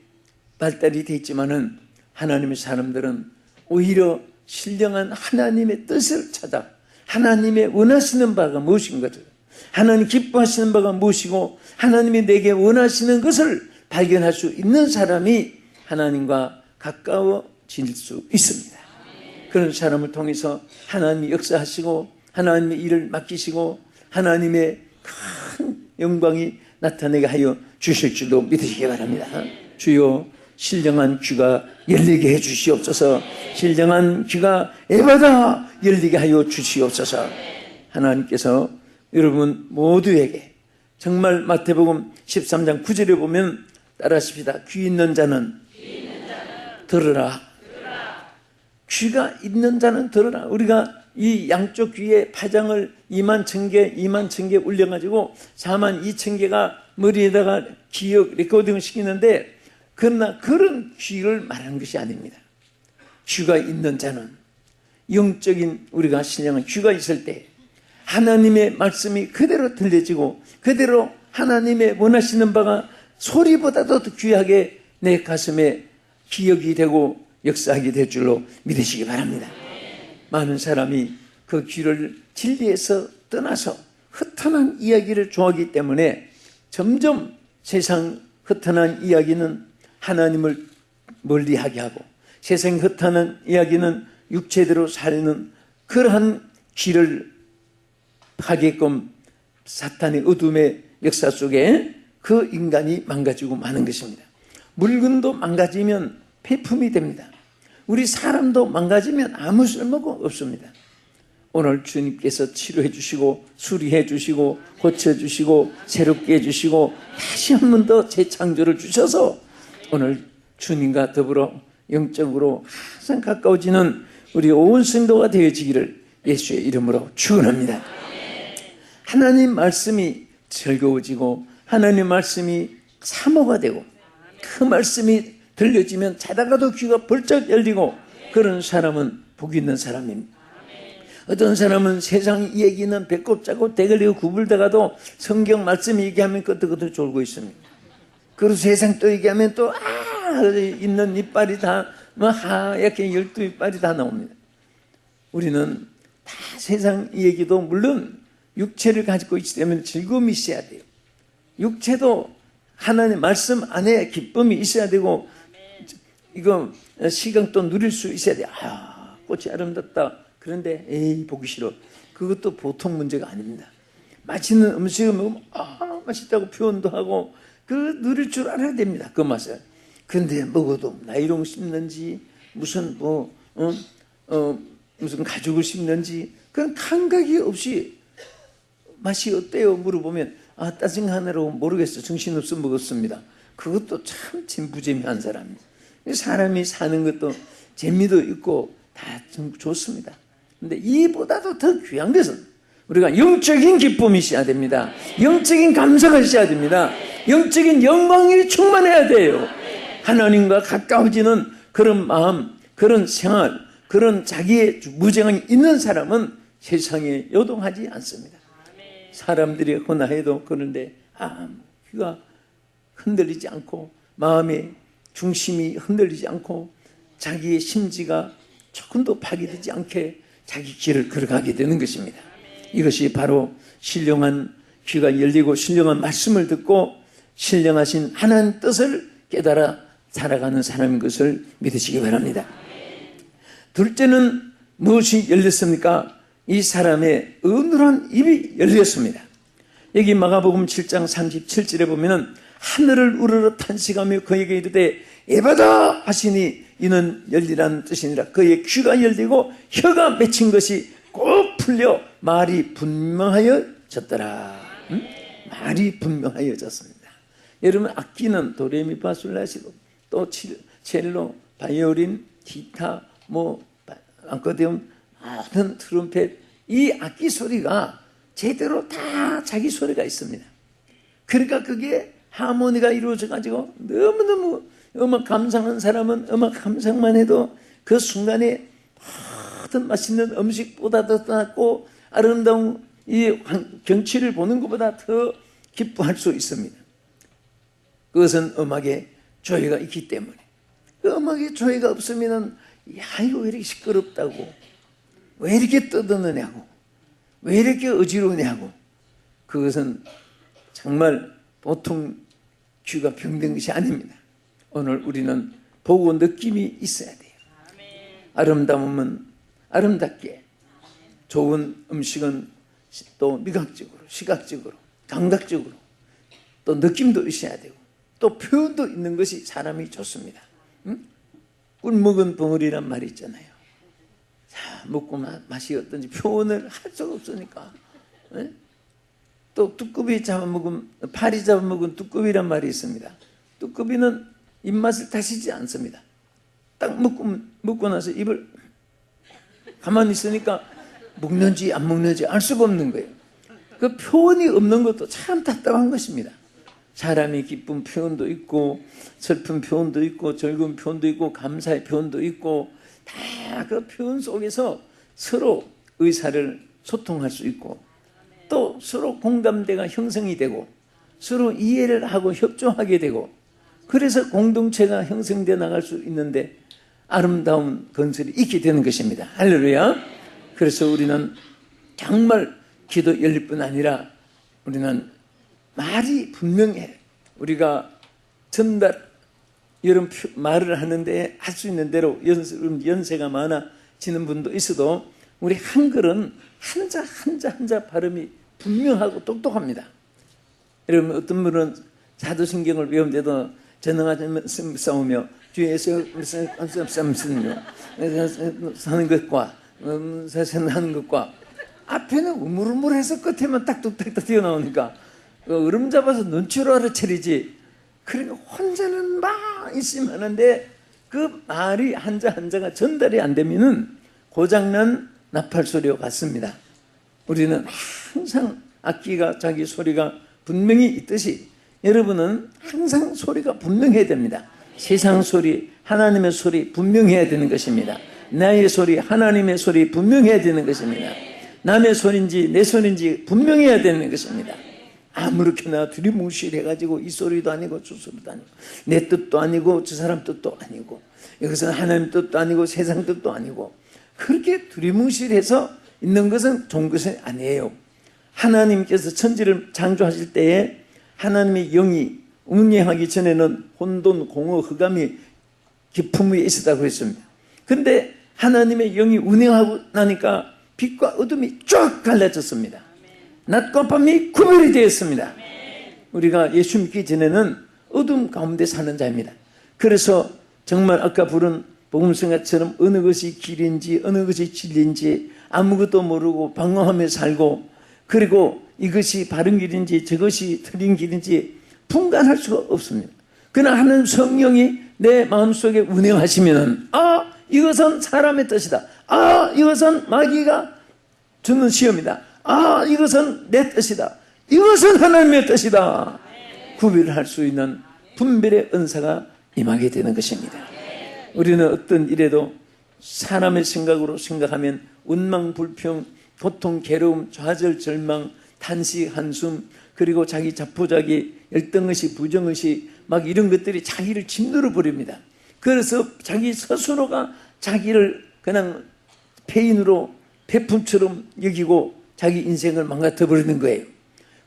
발달이 되어 있지만은 하나님의 사람들은 오히려 신령한 하나님의 뜻을 찾아 하나님의 원하시는 바가 무엇인 것을, 하나님 기뻐하시는 바가 무엇이고 하나님이 내게 원하시는 것을 발견할 수 있는 사람이 하나님과 가까워질 수 있습니다. 그런 사람을 통해서 하나님이 역사하시고 하나님의 일을 맡기시고 하나님의 큰 영광이 나타내게 하여 주실 줄로 믿으시기 바랍니다. 주여, 신령한 귀가 열리게 해 주시옵소서. 신령한 귀가 에바다 열리게 하여 주시옵소서. 하나님께서 여러분 모두에게 정말 마태복음 13장 9절에 보면 따라하십시다. 귀 있는 자는 들으라. 귀가 있는 자는 들으라. 우리가 이 양쪽 귀에 파장을 2만 1,000개 올려가지고 4만 2천 개가 머리에다가 기억 레코딩을 시키는데, 그러나 그런 귀를 말하는 것이 아닙니다. 귀가 있는 자는, 영적인 우리가 신령한 귀가 있을 때 하나님의 말씀이 그대로 들려지고 그대로 하나님의 원하시는 바가 소리보다도 더 귀하게 내 가슴에 기억이 되고 역사하게 될 줄로 믿으시기 바랍니다. 많은 사람이 그 귀를 진리에서 떠나서 허탄한 이야기를 좋아하기 때문에 점점 세상 허탄한 이야기는 하나님을 멀리하게 하고 세상 허탄한 이야기는 육체대로 사는 그러한 길을 하게끔 사탄의 어둠의 역사 속에 그 인간이 망가지고 마는 것입니다. 물건도 망가지면 폐품이 됩니다. 우리 사람도 망가지면 아무 쓸모가 없습니다. 오늘 주님께서 치료해 주시고 수리해 주시고 고쳐 주시고 새롭게 해 주시고 다시 한 번 더 재창조를 주셔서 오늘 주님과 더불어 영적으로 항상 가까워지는 우리 온 성도가 되어지기를 예수의 이름으로 축원합니다. 하나님 말씀이 즐거워지고 하나님 말씀이 사모가 되고 그 말씀이 들려지면 자다가도 귀가 벌쩍 열리고 그런 사람은 복 있는 사람입니다. 어떤 사람은 세상 얘기는 배꼽 짜고 대걸리고 구불다가도 성경 말씀 얘기하면 끄덕끄덕 졸고 있습니다. 그리고 세상 또 얘기하면 또 있는 이빨이 다 하얗게 12이빨이 다 나옵니다. 우리는 다 세상 얘기도 물론 육체를 가지고 있기 때문에 즐거움이 있어야 돼요. 육체도 하나님 말씀 안에 기쁨이 있어야 되고 이거 시간도 누릴 수 있어야 돼요. 꽃이 아름답다. 그런데 에이 보기 싫어. 그것도 보통 문제가 아닙니다. 맛있는 음식을 먹으면 맛있다고 표현도 하고 그 누릴 줄 알아야 됩니다. 그 맛을. 근데 먹어도 나이롱 씹는지 무슨 무슨 가죽을 씹는지 그런 감각이 없이 맛이 어때요? 물어보면 따뜻하느라고 모르겠어. 정신없어 먹었습니다. 그것도 참 진부재미한 사람입니다. 사람이 사는 것도 재미도 있고 다 좋습니다. 근데 이보다도 더 귀한 것은 우리가 영적인 기쁨이 있어야 됩니다. 영적인 감사가 있어야 됩니다. 영적인 영광이 충만해야 돼요. 하나님과 가까워지는 그런 마음, 그런 생활, 그런 자기의 무정이 있는 사람은 세상에 요동하지 않습니다. 사람들이 혼나해도 그런데 귀가 흔들리지 않고 마음의 중심이 흔들리지 않고 자기의 심지가 조금도 파괴되지 않게 자기 길을 걸어가게 되는 것입니다. 이것이 바로 신령한 귀가 열리고 신령한 말씀을 듣고 신령하신 하나님 뜻을 깨달아 살아가는 사람인 것을 믿으시기 바랍니다. 둘째는 무엇이 열렸습니까? 이 사람의 어눌한 입이 열렸습니다. 여기 마가복음 7장 37절에 보면은 하늘을 우러러 탄식하며 그에게 이르되 에바다 하시니 이는 열리라는 뜻이니라. 그의 귀가 열리고 혀가 맺힌 것이 꼭 풀려 말이 분명하여졌더라. 말이 분명하여졌습니다. 여러분 악기는 도레미파솔라시도 또 첼로, 바이올린, 기타, 앙코디온, 모든 트럼펫 이 악기 소리가 제대로 다 자기 소리가 있습니다. 그러니까 그게 하모니가 이루어져 가지고 너무너무 음악 감상하는 사람은 음악 감상만 해도 그 순간에 모든 맛있는 음식보다 더 낫고 아름다운 이 경치를 보는 것보다 더 기뻐할 수 있습니다. 그것은 음악에 조예가 있기 때문에. 그 음악에 조예가 없으면 야, 이거 왜 이렇게 시끄럽다고, 왜 이렇게 떠드느냐고, 왜 이렇게 어지러우냐고. 그것은 정말 보통 귀가 병든 것이 아닙니다. 오늘 우리는 보고 느낌이 있어야 돼요. 아름다움은 아름답게, 좋은 음식은 또 미각적으로, 시각적으로, 감각적으로, 또 느낌도 있어야 되고, 또 표현도 있는 것이 사람이 좋습니다. 응? 꿀 먹은 벙어리란 말이 있잖아요. 자, 먹고 맛이 어떤지 표현을 할 수가 없으니까. 응? 또 뚜꺼비 잡아먹은, 파리 잡아먹은 뚜꺼비란 말이 있습니다. 뚜꺼비는 입맛을 다시지 않습니다. 딱 먹고 나서 입을 가만히 있으니까 먹는지 안 먹는지 알 수가 없는 거예요. 그 표현이 없는 것도 참 답답한 것입니다. 사람이 기쁜 표현도 있고, 슬픈 표현도 있고, 즐거운 표현도 있고, 감사의 표현도 있고, 다 그 표현 속에서 서로 의사를 소통할 수 있고, 또 서로 공감대가 형성이 되고, 서로 이해를 하고 협조하게 되고, 그래서 공동체가 형성되어 나갈 수 있는데 아름다운 건설이 있게 되는 것입니다. 할렐루야. 그래서 우리는 정말 기도 열릴 뿐 아니라 우리는 말이 분명해. 우리가 전달, 여러분 말을 하는데 할 수 있는 대로 연세가 많아지는 분도 있어도 우리 한글은 한자 발음이 분명하고 똑똑합니다. 여러분 어떤 분은 사도신경을 외우는데도 전능하신 싸우며 주에서 사는 것과 하는 것과 앞에는 우물우물해서 끝에만 딱딱딱 튀어나오니까 으름 잡아서 눈치로 알아차리지. 그러니까 혼자는 막 있으면 하는데 그 말이 한자가 전달이 안 되면은 고장난 나팔 소리와 같습니다. 우리는 항상 악기가 자기 소리가 분명히 있듯이 여러분은 항상 소리가 분명해야 됩니다. 세상 소리, 하나님의 소리 분명해야 되는 것입니다. 나의 소리, 하나님의 소리 분명해야 되는 것입니다. 남의 소리인지 내 소리인지 분명해야 되는 것입니다. 아무렇게나 두리뭉실해가지고 이 소리도 아니고 저 소리도 아니고 내 뜻도 아니고 저 사람 뜻도 아니고 여기서는 하나님 뜻도 아니고 세상 뜻도 아니고 그렇게 두리뭉실해서 있는 것은 좋은 것이 아니에요. 하나님께서 천지를 창조하실 때에 하나님의 영이 운행하기 전에는 혼돈, 공허, 흑암이 깊음 위에 있었다고 했습니다. 근데 하나님의 영이 운행하고 나니까 빛과 어둠이 쫙 갈라졌습니다. 낮과 밤이 구별이 되었습니다. 우리가 예수 믿기 전에는 어둠 가운데 사는 자입니다. 그래서 정말 아까 부른 복음성가처럼 어느 것이 길인지 어느 것이 진리인지 아무것도 모르고 방황하며 살고 그리고 이것이 바른 길인지 저것이 틀린 길인지 분간할 수가 없습니다. 그러나 하나님 성령이 내 마음속에 운행하시면 이것은 사람의 뜻이다. 이것은 마귀가 주는 시험이다. 이것은 내 뜻이다. 이것은 하나님의 뜻이다. 구별할 수 있는 분별의 은사가 임하게 되는 것입니다. 우리는 어떤 일에도 사람의 생각으로 생각하면 원망불평, 고통, 괴로움, 좌절, 절망, 탄식, 한숨 그리고 자기 자포자기, 열등의식, 부정의식 막 이런 것들이 자기를 짓누르 버립니다. 그래서 자기 스스로가 자기를 그냥 폐인으로 폐품처럼 여기고 자기 인생을 망가뜨려 버리는 거예요.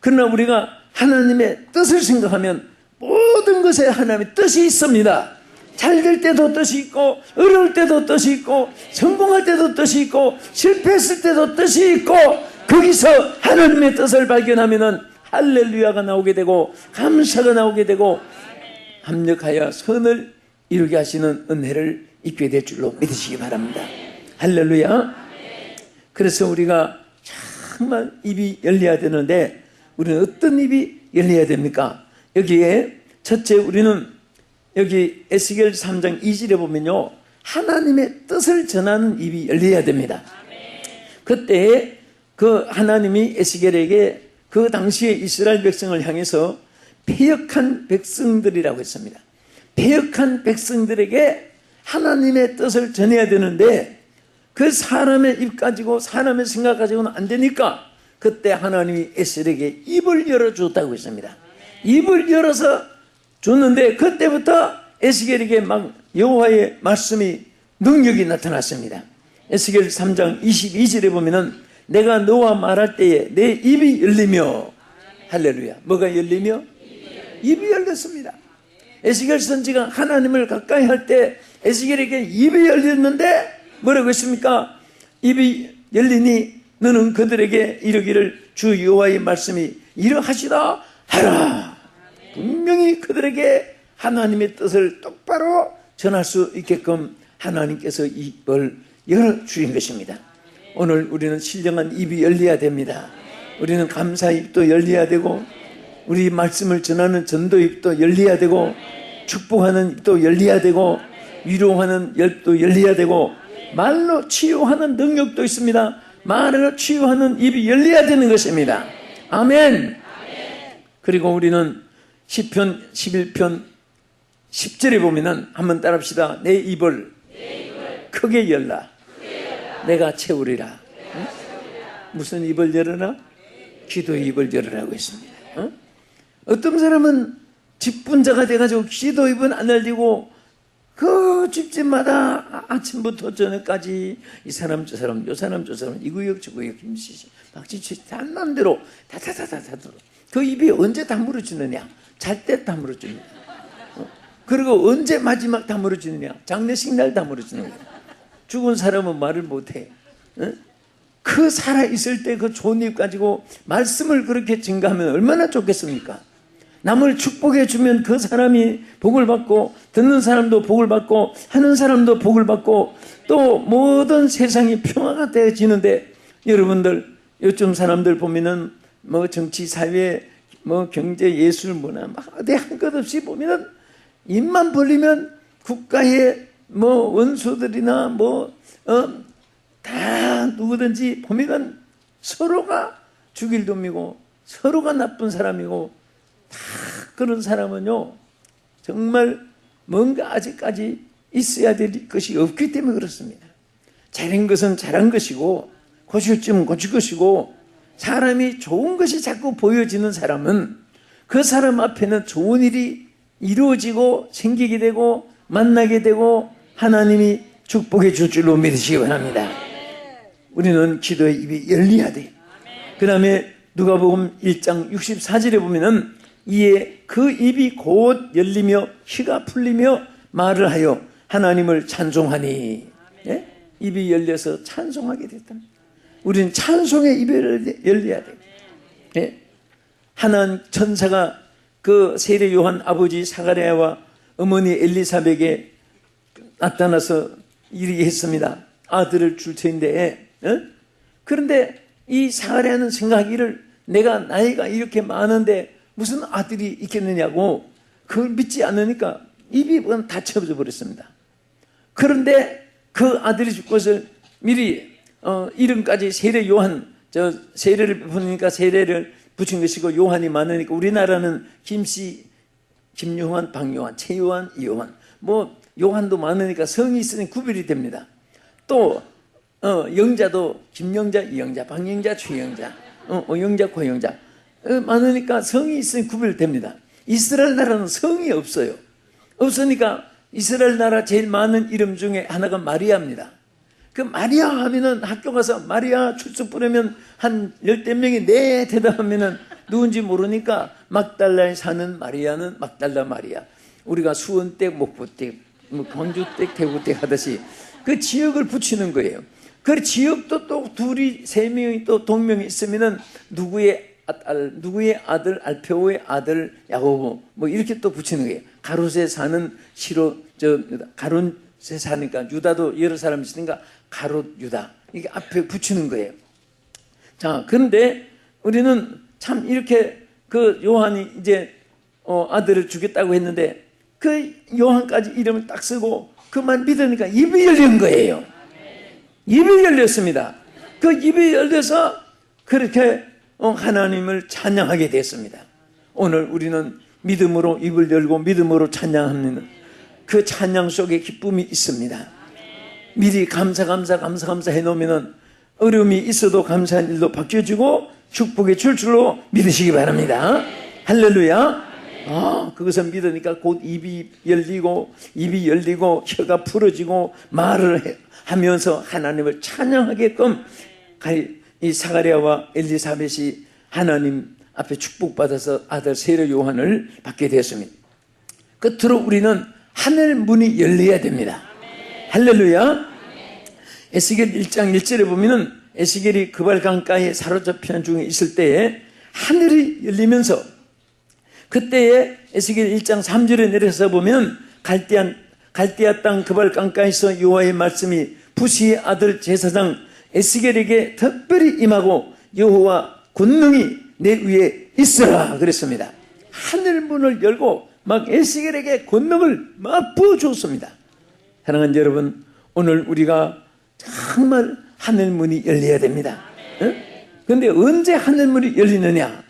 그러나 우리가 하나님의 뜻을 생각하면 모든 것에 하나님의 뜻이 있습니다. 잘 될 때도 뜻이 있고 어려울 때도 뜻이 있고 성공할 때도 뜻이 있고 실패했을 때도 뜻이 있고 거기서 하나님의 뜻을 발견하면 할렐루야가 나오게 되고 감사가 나오게 되고 합력하여 선을 이루게 하시는 은혜를 입게 될 줄로 믿으시기 바랍니다. 할렐루야. 그래서 우리가 정말 입이 열려야 되는데 우리는 어떤 입이 열려야 됩니까? 여기에 첫째 우리는 여기 에스겔 3장 2절에 보면요 하나님의 뜻을 전하는 입이 열려야 됩니다. 그때 그 하나님이 에스겔에게 그 당시에 이스라엘 백성을 향해서 패역한 백성들이라고 했습니다. 패역한 백성들에게 하나님의 뜻을 전해야 되는데 그 사람의 입 가지고 사람의 생각 가지고는 안 되니까 그때 하나님이 에스겔에게 입을 열어주었다고 했습니다. 입을 열어서 줬는데 그때부터 에스겔에게 막 여호와의 말씀이 능력이 나타났습니다. 에스겔 3장 22절에 보면은 내가 너와 말할 때에 내 입이 열리며, 할렐루야, 뭐가 열리며? 입이 열렸습니다. 에스겔 선지가 하나님을 가까이 할 때 에스겔에게 입이 열렸는데 뭐라고 했습니까? 입이 열리니 너는 그들에게 이르기를 주 여호와의 말씀이 이러하시다 하라. 분명히 그들에게 하나님의 뜻을 똑바로 전할 수 있게끔 하나님께서 입을 열어주신 것입니다. 오늘 우리는 신령한 입이 열려야 됩니다. 우리는 감사 입도 열려야 되고, 우리 말씀을 전하는 전도 입도 열려야 되고, 축복하는 입도 열려야 되고, 위로하는 입도 열려야 되고, 말로 치유하는 능력도 있습니다. 말로 치유하는 입이 열려야 되는 것입니다. 아멘. 그리고 우리는 시편 11편 10절에 보면은 한번 따라합시다. 내 입을 크게 열라. 내가 채우리라. 응? 무슨 입을 열어라? 기도의 입을 열으라고 했습니다. 어? 어떤 사람은 직분자가 돼가지고 기도 입은 안 열리고 그 집집마다 아침부터 저녁까지 이 사람 저 사람 요 사람 저 사람 이 구역 저 구역 김씨씨 박지치 다 맘대로 다다다다다 그 입이 언제 다물어지느냐? 잘 때 다물어집니다. 그리고 언제 마지막 다물어지느냐? 장례식 날 다물어지는 거예요. 죽은 사람은 말을 못해. 그 살아있을 때 그 좋은 입 가지고 말씀을 그렇게 증가하면 얼마나 좋겠습니까? 남을 축복해 주면 그 사람이 복을 받고, 듣는 사람도 복을 받고, 하는 사람도 복을 받고, 또 모든 세상이 평화가 되어지는데, 여러분들 요즘 사람들 보면은 뭐 정치, 사회, 뭐 경제, 예술, 문화 막 어디 한 것 없이 보면은 입만 벌리면 국가의 뭐 원수들이나 다 누구든지 보면은 서로가 죽일 놈이고 서로가 나쁜 사람이고, 다 그런 사람은요 정말 뭔가 아직까지 있어야 될 것이 없기 때문에 그렇습니다. 잘한 것은 잘한 것이고 고칠 점은 고칠 것이고, 사람이 좋은 것이 자꾸 보여지는 사람은 그 사람 앞에는 좋은 일이 이루어지고 생기게 되고 만나게 되고 하나님이 축복해 줄 줄로 믿으시기 바랍니다. 우리는 기도의 입이 열려야 돼요. 그 다음에 누가복음 1장 64절에 보면은 이에 그 입이 곧 열리며 혀가 풀리며 말을 하여 하나님을 찬송하니, 예? 입이 열려서 찬송하게 됐다. 우리는 찬송의 입이 열려야 돼요. 예? 하나님 천사가 그 세례 요한 아버지 사가랴와 어머니 엘리사벳에게 나타나서 이르게 했습니다. 아들을 줄 터인데, 그런데 이 사가랴는 생각하기를 내가 나이가 이렇게 많은데 무슨 아들이 있겠느냐고, 그걸 믿지 않으니까 입이 닫혀져 버렸습니다. 그런데 그 아들이 줄 것을 미리 이름까지 세례 요한, 세례를 부르니까 세례를 붙인 것이고, 요한이 많으니까 우리나라는 김씨, 김요한, 박요한, 최요한, 이요한, 요한도 많으니까 성이 있으니 구별이 됩니다. 또 영자도 김영자, 이영자, 박영자, 최영자, 오영자, 고영자 많으니까 성이 있으니 구별됩니다. 이스라엘 나라는 성이 없어요. 없으니까 이스라엘 나라 제일 많은 이름 중에 하나가 마리아입니다. 그 마리아 하면은 학교 가서 마리아 출석 부르면 한 10명이 네 대답하면은 누군지 모르니까 막달라에 사는 마리아는 막달라 마리아. 우리가 수원댁, 목포댁, 광주댁, 대구댁 하듯이 그 지역을 붙이는 거예요. 그 지역도 또 둘이, 세 명이 또 동명이 있으면은 누구의 아들, 알페오의 아들 야고보, 이렇게 또 붙이는 거예요. 가롯에 사는 가롯에 사니까 유다도 여러 사람이 있으니까 가롯 유다, 이게 앞에 붙이는 거예요. 자, 그런데 우리는 참 이렇게 그 요한이 이제 아들을 주겠다고 했는데 그 요한까지 이름을 딱 쓰고 그만 믿으니까 입이 열린 거예요. 입이 열렸습니다. 그 입이 열려서 그렇게 하나님을 찬양하게 됐습니다. 오늘 우리는 믿음으로 입을 열고 믿음으로 찬양하는 그 찬양 속에 기쁨이 있습니다. 미리 감사 해놓으면 어려움이 있어도 감사한 일도 바뀌어지고 축복의 줄줄로 믿으시기 바랍니다. 할렐루야. 그것을 믿으니까 곧 입이 열리고 혀가 풀어지고 말을 하면서 하나님을 찬양하게끔 이 사가랴와 엘리사벳이 하나님 앞에 축복받아서 아들 세례 요한을 받게 되었습니다. 끝으로 우리는 하늘 문이 열려야 됩니다. 할렐루야. 에스겔 1장 1절에 보면은 에스겔이 그발 강가에 사로잡힌 중에 있을 때에 하늘이 열리면서 그때에 에스겔 1장 3절에 내려서 보면 갈대아 땅 그발 강가에서 여호와의 말씀이 부시의 아들 제사장 에스겔에게 특별히 임하고 여호와 권능이 내 위에 있으라 그랬습니다. 하늘 문을 열고 막 에스겔에게 권능을 막 부어주었습니다. 사랑하는 여러분, 오늘 우리가 정말 하늘문이 열려야 됩니다. 그런데 언제 하늘문이 열리느냐?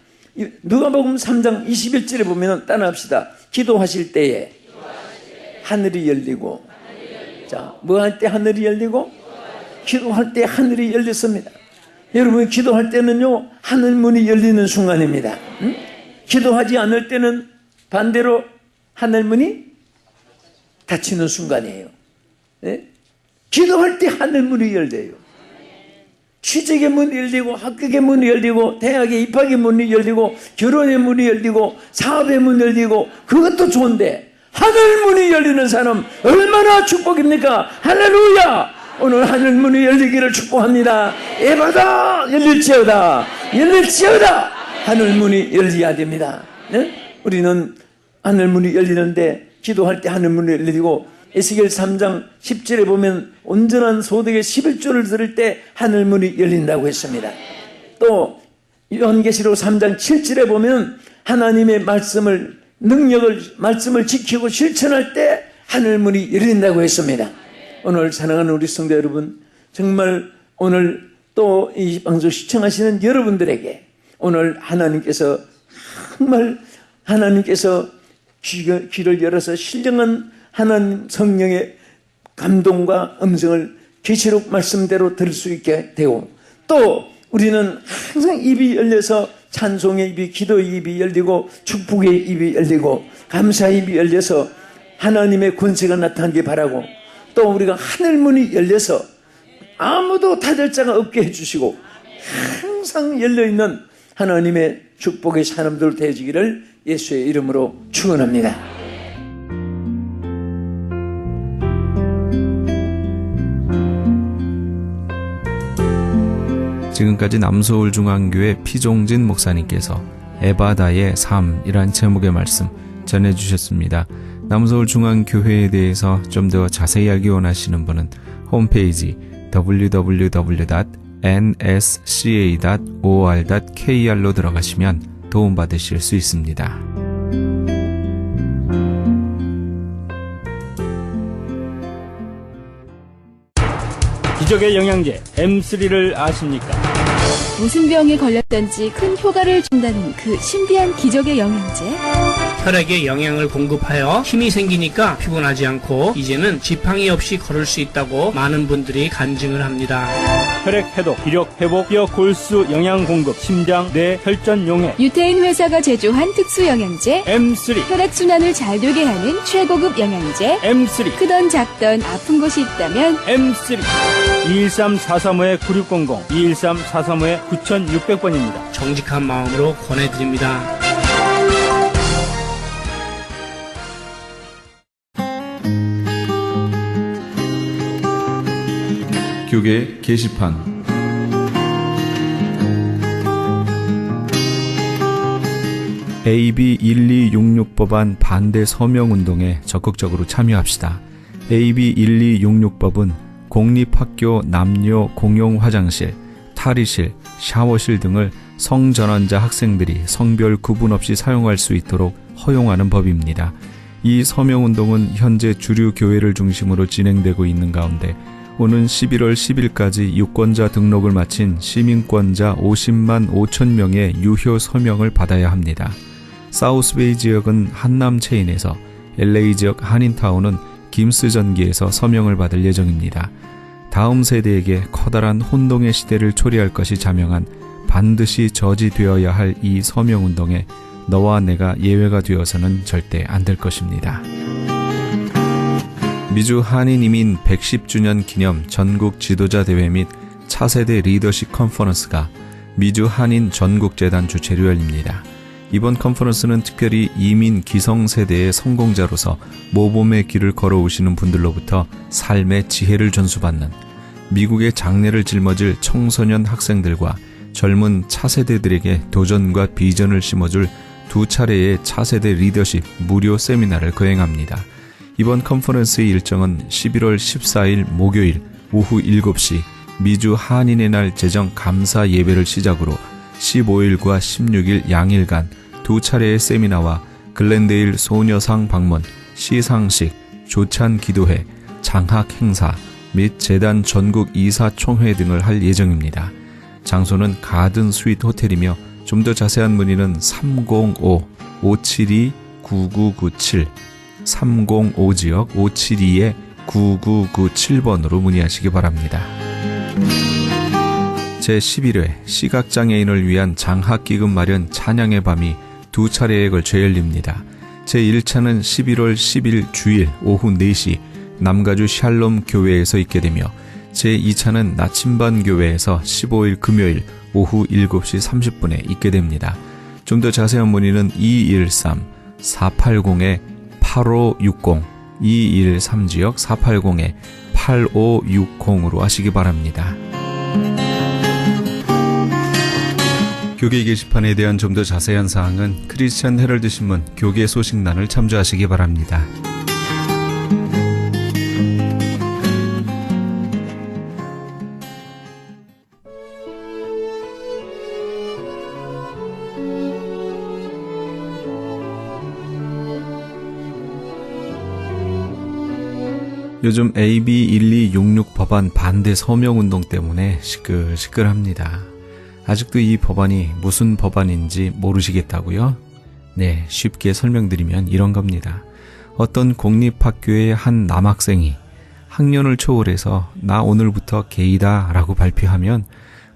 누가복음 3장 21절에 보면 따라합시다. 기도하실 때에 하늘이 열리고, 자, 뭐 할 때 하늘이 열리고? 기도할 때 하늘이 열렸습니다. 여러분, 기도할 때는요 하늘문이 열리는 순간입니다. 기도하지 않을 때는 반대로 하늘문이 닫히는 순간이에요. 네? 기도할 때 하늘문이 열려요. 취직의 문이 열리고, 합격의 문이 열리고, 대학의 입학의 문이 열리고, 결혼의 문이 열리고, 사업의 문이 열리고, 그것도 좋은데 하늘문이 열리는 사람 얼마나 축복입니까? 할렐루야. 오늘 하늘문이 열리기를 축복합니다. 에바다 열릴지어다, 열릴지어다. 하늘문이 열려야 됩니다. 네? 우리는 하늘문이 열리는데 기도할 때 하늘문이 열리고, 에스겔 3장 10절에 보면 온전한 소득의 11조를 들을 때 하늘문이 열린다고 했습니다. 또 요한계시록 3장 7절에 보면 하나님의 말씀을 지키고 실천할 때 하늘문이 열린다고 했습니다. 오늘 사랑하는 우리 성도 여러분, 정말 오늘 또 이 방송 시청하시는 여러분들에게 오늘 하나님께서 정말 귀를 열어서 신령한 하나님 성령의 감동과 음성을 계시록 말씀대로 들을 수 있게 되고, 또 우리는 항상 입이 열려서 찬송의 입이, 기도의 입이 열리고, 축복의 입이 열리고, 감사의 입이 열려서 하나님의 권세가 나타나길 바라고, 또 우리가 하늘문이 열려서 아무도 닫을 자가 없게 해주시고 항상 열려있는 하나님의 축복의 사람들 되시기를 예수의 이름으로 축원합니다. 지금까지 남서울중앙교회 피종진 목사님께서 에바다의 삶이란 제목의 말씀 전해주셨습니다. 남서울중앙교회에 대해서 좀 더 자세히 알기 원하시는 분은 홈페이지 www.nsca.or.kr로 들어가시면 도움받으실 수 있습니다. 기적의 영양제 M3를 아십니까? 무슨 병에 걸렸던지 큰 효과를 준다는 그 신비한 기적의 영양제. 혈액에 영양을 공급하여 힘이 생기니까 피곤하지 않고 이제는 지팡이 없이 걸을 수 있다고 많은 분들이 간증을 합니다. 혈액 해독, 기력 회복, 뼈 골수 영양 공급, 심장, 뇌, 혈전 용해. 유태인 회사가 제조한 특수 영양제 M3. 혈액 순환을 잘 되게 하는 최고급 영양제. M3. 크던 작던 아픈 곳이 있다면 M3. 213-435-9600, 213-435-9600번입니다. 정직한 마음으로 권해드립니다. 교계 게시판. AB 1266 법안 반대 서명운동에 적극적으로 참여합시다. AB 1266법은 공립학교 남녀 공용 화장실, 탈의실, 샤워실 등을 성전환자 학생들이 성별 구분 없이 사용할 수 있도록 허용하는 법입니다. 이 서명운동은 현재 주류 교회를 중심으로 진행되고 있는 가운데 오는 11월 10일까지 유권자 등록을 마친 시민권자 50만 5천 명의 유효 서명을 받아야 합니다. 사우스베이 지역은 한남 체인에서, LA 지역 한인타운은 김스 전기에서 서명을 받을 예정입니다. 다음 세대에게 커다란 혼동의 시대를 초래할 것이 자명한 반드시 저지되어야 할 이 서명운동에 너와 내가 예외가 되어서는 절대 안 될 것입니다. 미주 한인 이민 110주년 기념 전국 지도자 대회 및 차세대 리더십 컨퍼런스가 미주 한인 전국재단 주최로 열립니다. 이번 컨퍼런스는 특별히 이민 기성세대의 성공자로서 모범의 길을 걸어오시는 분들로부터 삶의 지혜를 전수받는, 미국의 장래를 짊어질 청소년 학생들과 젊은 차세대들에게 도전과 비전을 심어줄 두 차례의 차세대 리더십 무료 세미나를 거행합니다. 이번 컨퍼런스의 일정은 11월 14일 목요일 오후 7시 미주 한인의 날 제정 감사 예배를 시작으로 15일과 16일 양일간 두 차례의 세미나와 글렌데일 소녀상 방문, 시상식, 조찬 기도회, 장학 행사 및 재단 전국 이사 총회 등을 할 예정입니다. 장소는 가든 스위트 호텔이며 좀 더 자세한 문의는 305-572-9997 305지역 572-9997번으로 문의하시기 바랍니다. 제11회 시각장애인을 위한 장학기금 마련 찬양의 밤이 두 차례에 걸쳐 열립니다. 제1차는 11월 10일 주일 오후 4시 남가주 샬롬 교회에서 있게 되며 제2차는 나침반 교회에서 15일 금요일 오후 7시 30분에 있게 됩니다. 좀 더 자세한 문의는 213-480-8560 213지역 480-8560으로 하시기 바랍니다. 교계 게시판에 대한 좀 더 자세한 사항은 크리스천 헤럴드 신문 교계 소식란을 참조하시기 바랍니다. 요즘 AB1266 법안 반대 서명운동 때문에 시끌시끌합니다. 아직도 이 법안이 무슨 법안인지 모르시겠다고요? 네, 쉽게 설명드리면 이런 겁니다. 어떤 공립학교의 한 남학생이 학년을 초월해서 나 오늘부터 게이다 라고 발표하면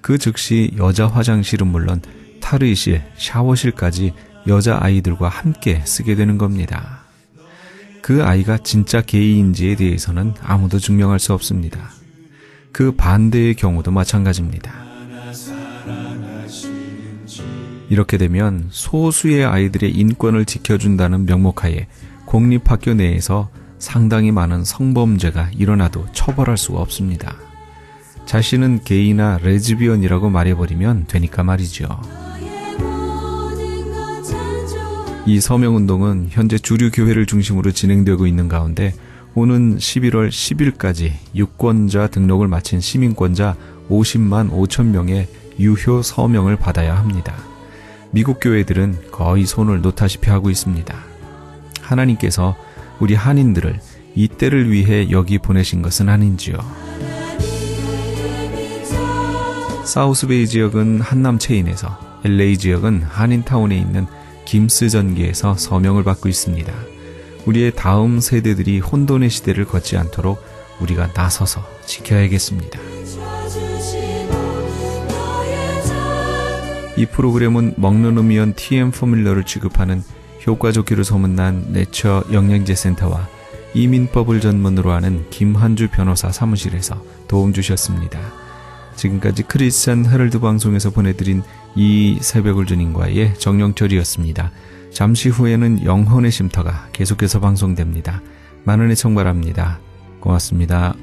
그 즉시 여자 화장실은 물론 탈의실, 샤워실까지 여자아이들과 함께 쓰게 되는 겁니다. 그 아이가 진짜 게이인지에 대해서는 아무도 증명할 수 없습니다. 그 반대의 경우도 마찬가지입니다. 이렇게 되면 소수의 아이들의 인권을 지켜준다는 명목하에 공립학교 내에서 상당히 많은 성범죄가 일어나도 처벌할 수가 없습니다. 자신은 게이나 레즈비언이라고 말해버리면 되니까 말이죠. 이 서명운동은 현재 주류 교회를 중심으로 진행되고 있는 가운데 오는 11월 10일까지 유권자 등록을 마친 시민권자 50만 5천 명의 유효 서명을 받아야 합니다. 미국 교회들은 거의 손을 놓다시피 하고 있습니다. 하나님께서 우리 한인들을 이 때를 위해 여기 보내신 것은 아닌지요. 사우스베이 지역은 한남 체인에서, LA 지역은 한인타운에 있는 김스 전기에서 서명을 받고 있습니다. 우리의 다음 세대들이 혼돈의 시대를 걷지 않도록 우리가 나서서 지켜야겠습니다. 이 프로그램은 먹는 음이온 TM 포뮬러를 취급하는 효과 좋기로 소문난 내처 영양제 센터와 이민법을 전문으로 하는 김한주 변호사 사무실에서 도움 주셨습니다. 지금까지 크리스천 헤럴드 방송에서 보내드린 이 새벽을 주님과의 정영철이었습니다. 잠시 후에는 영혼의 쉼터가 계속해서 방송됩니다. 많은 애청 바랍니다. 고맙습니다.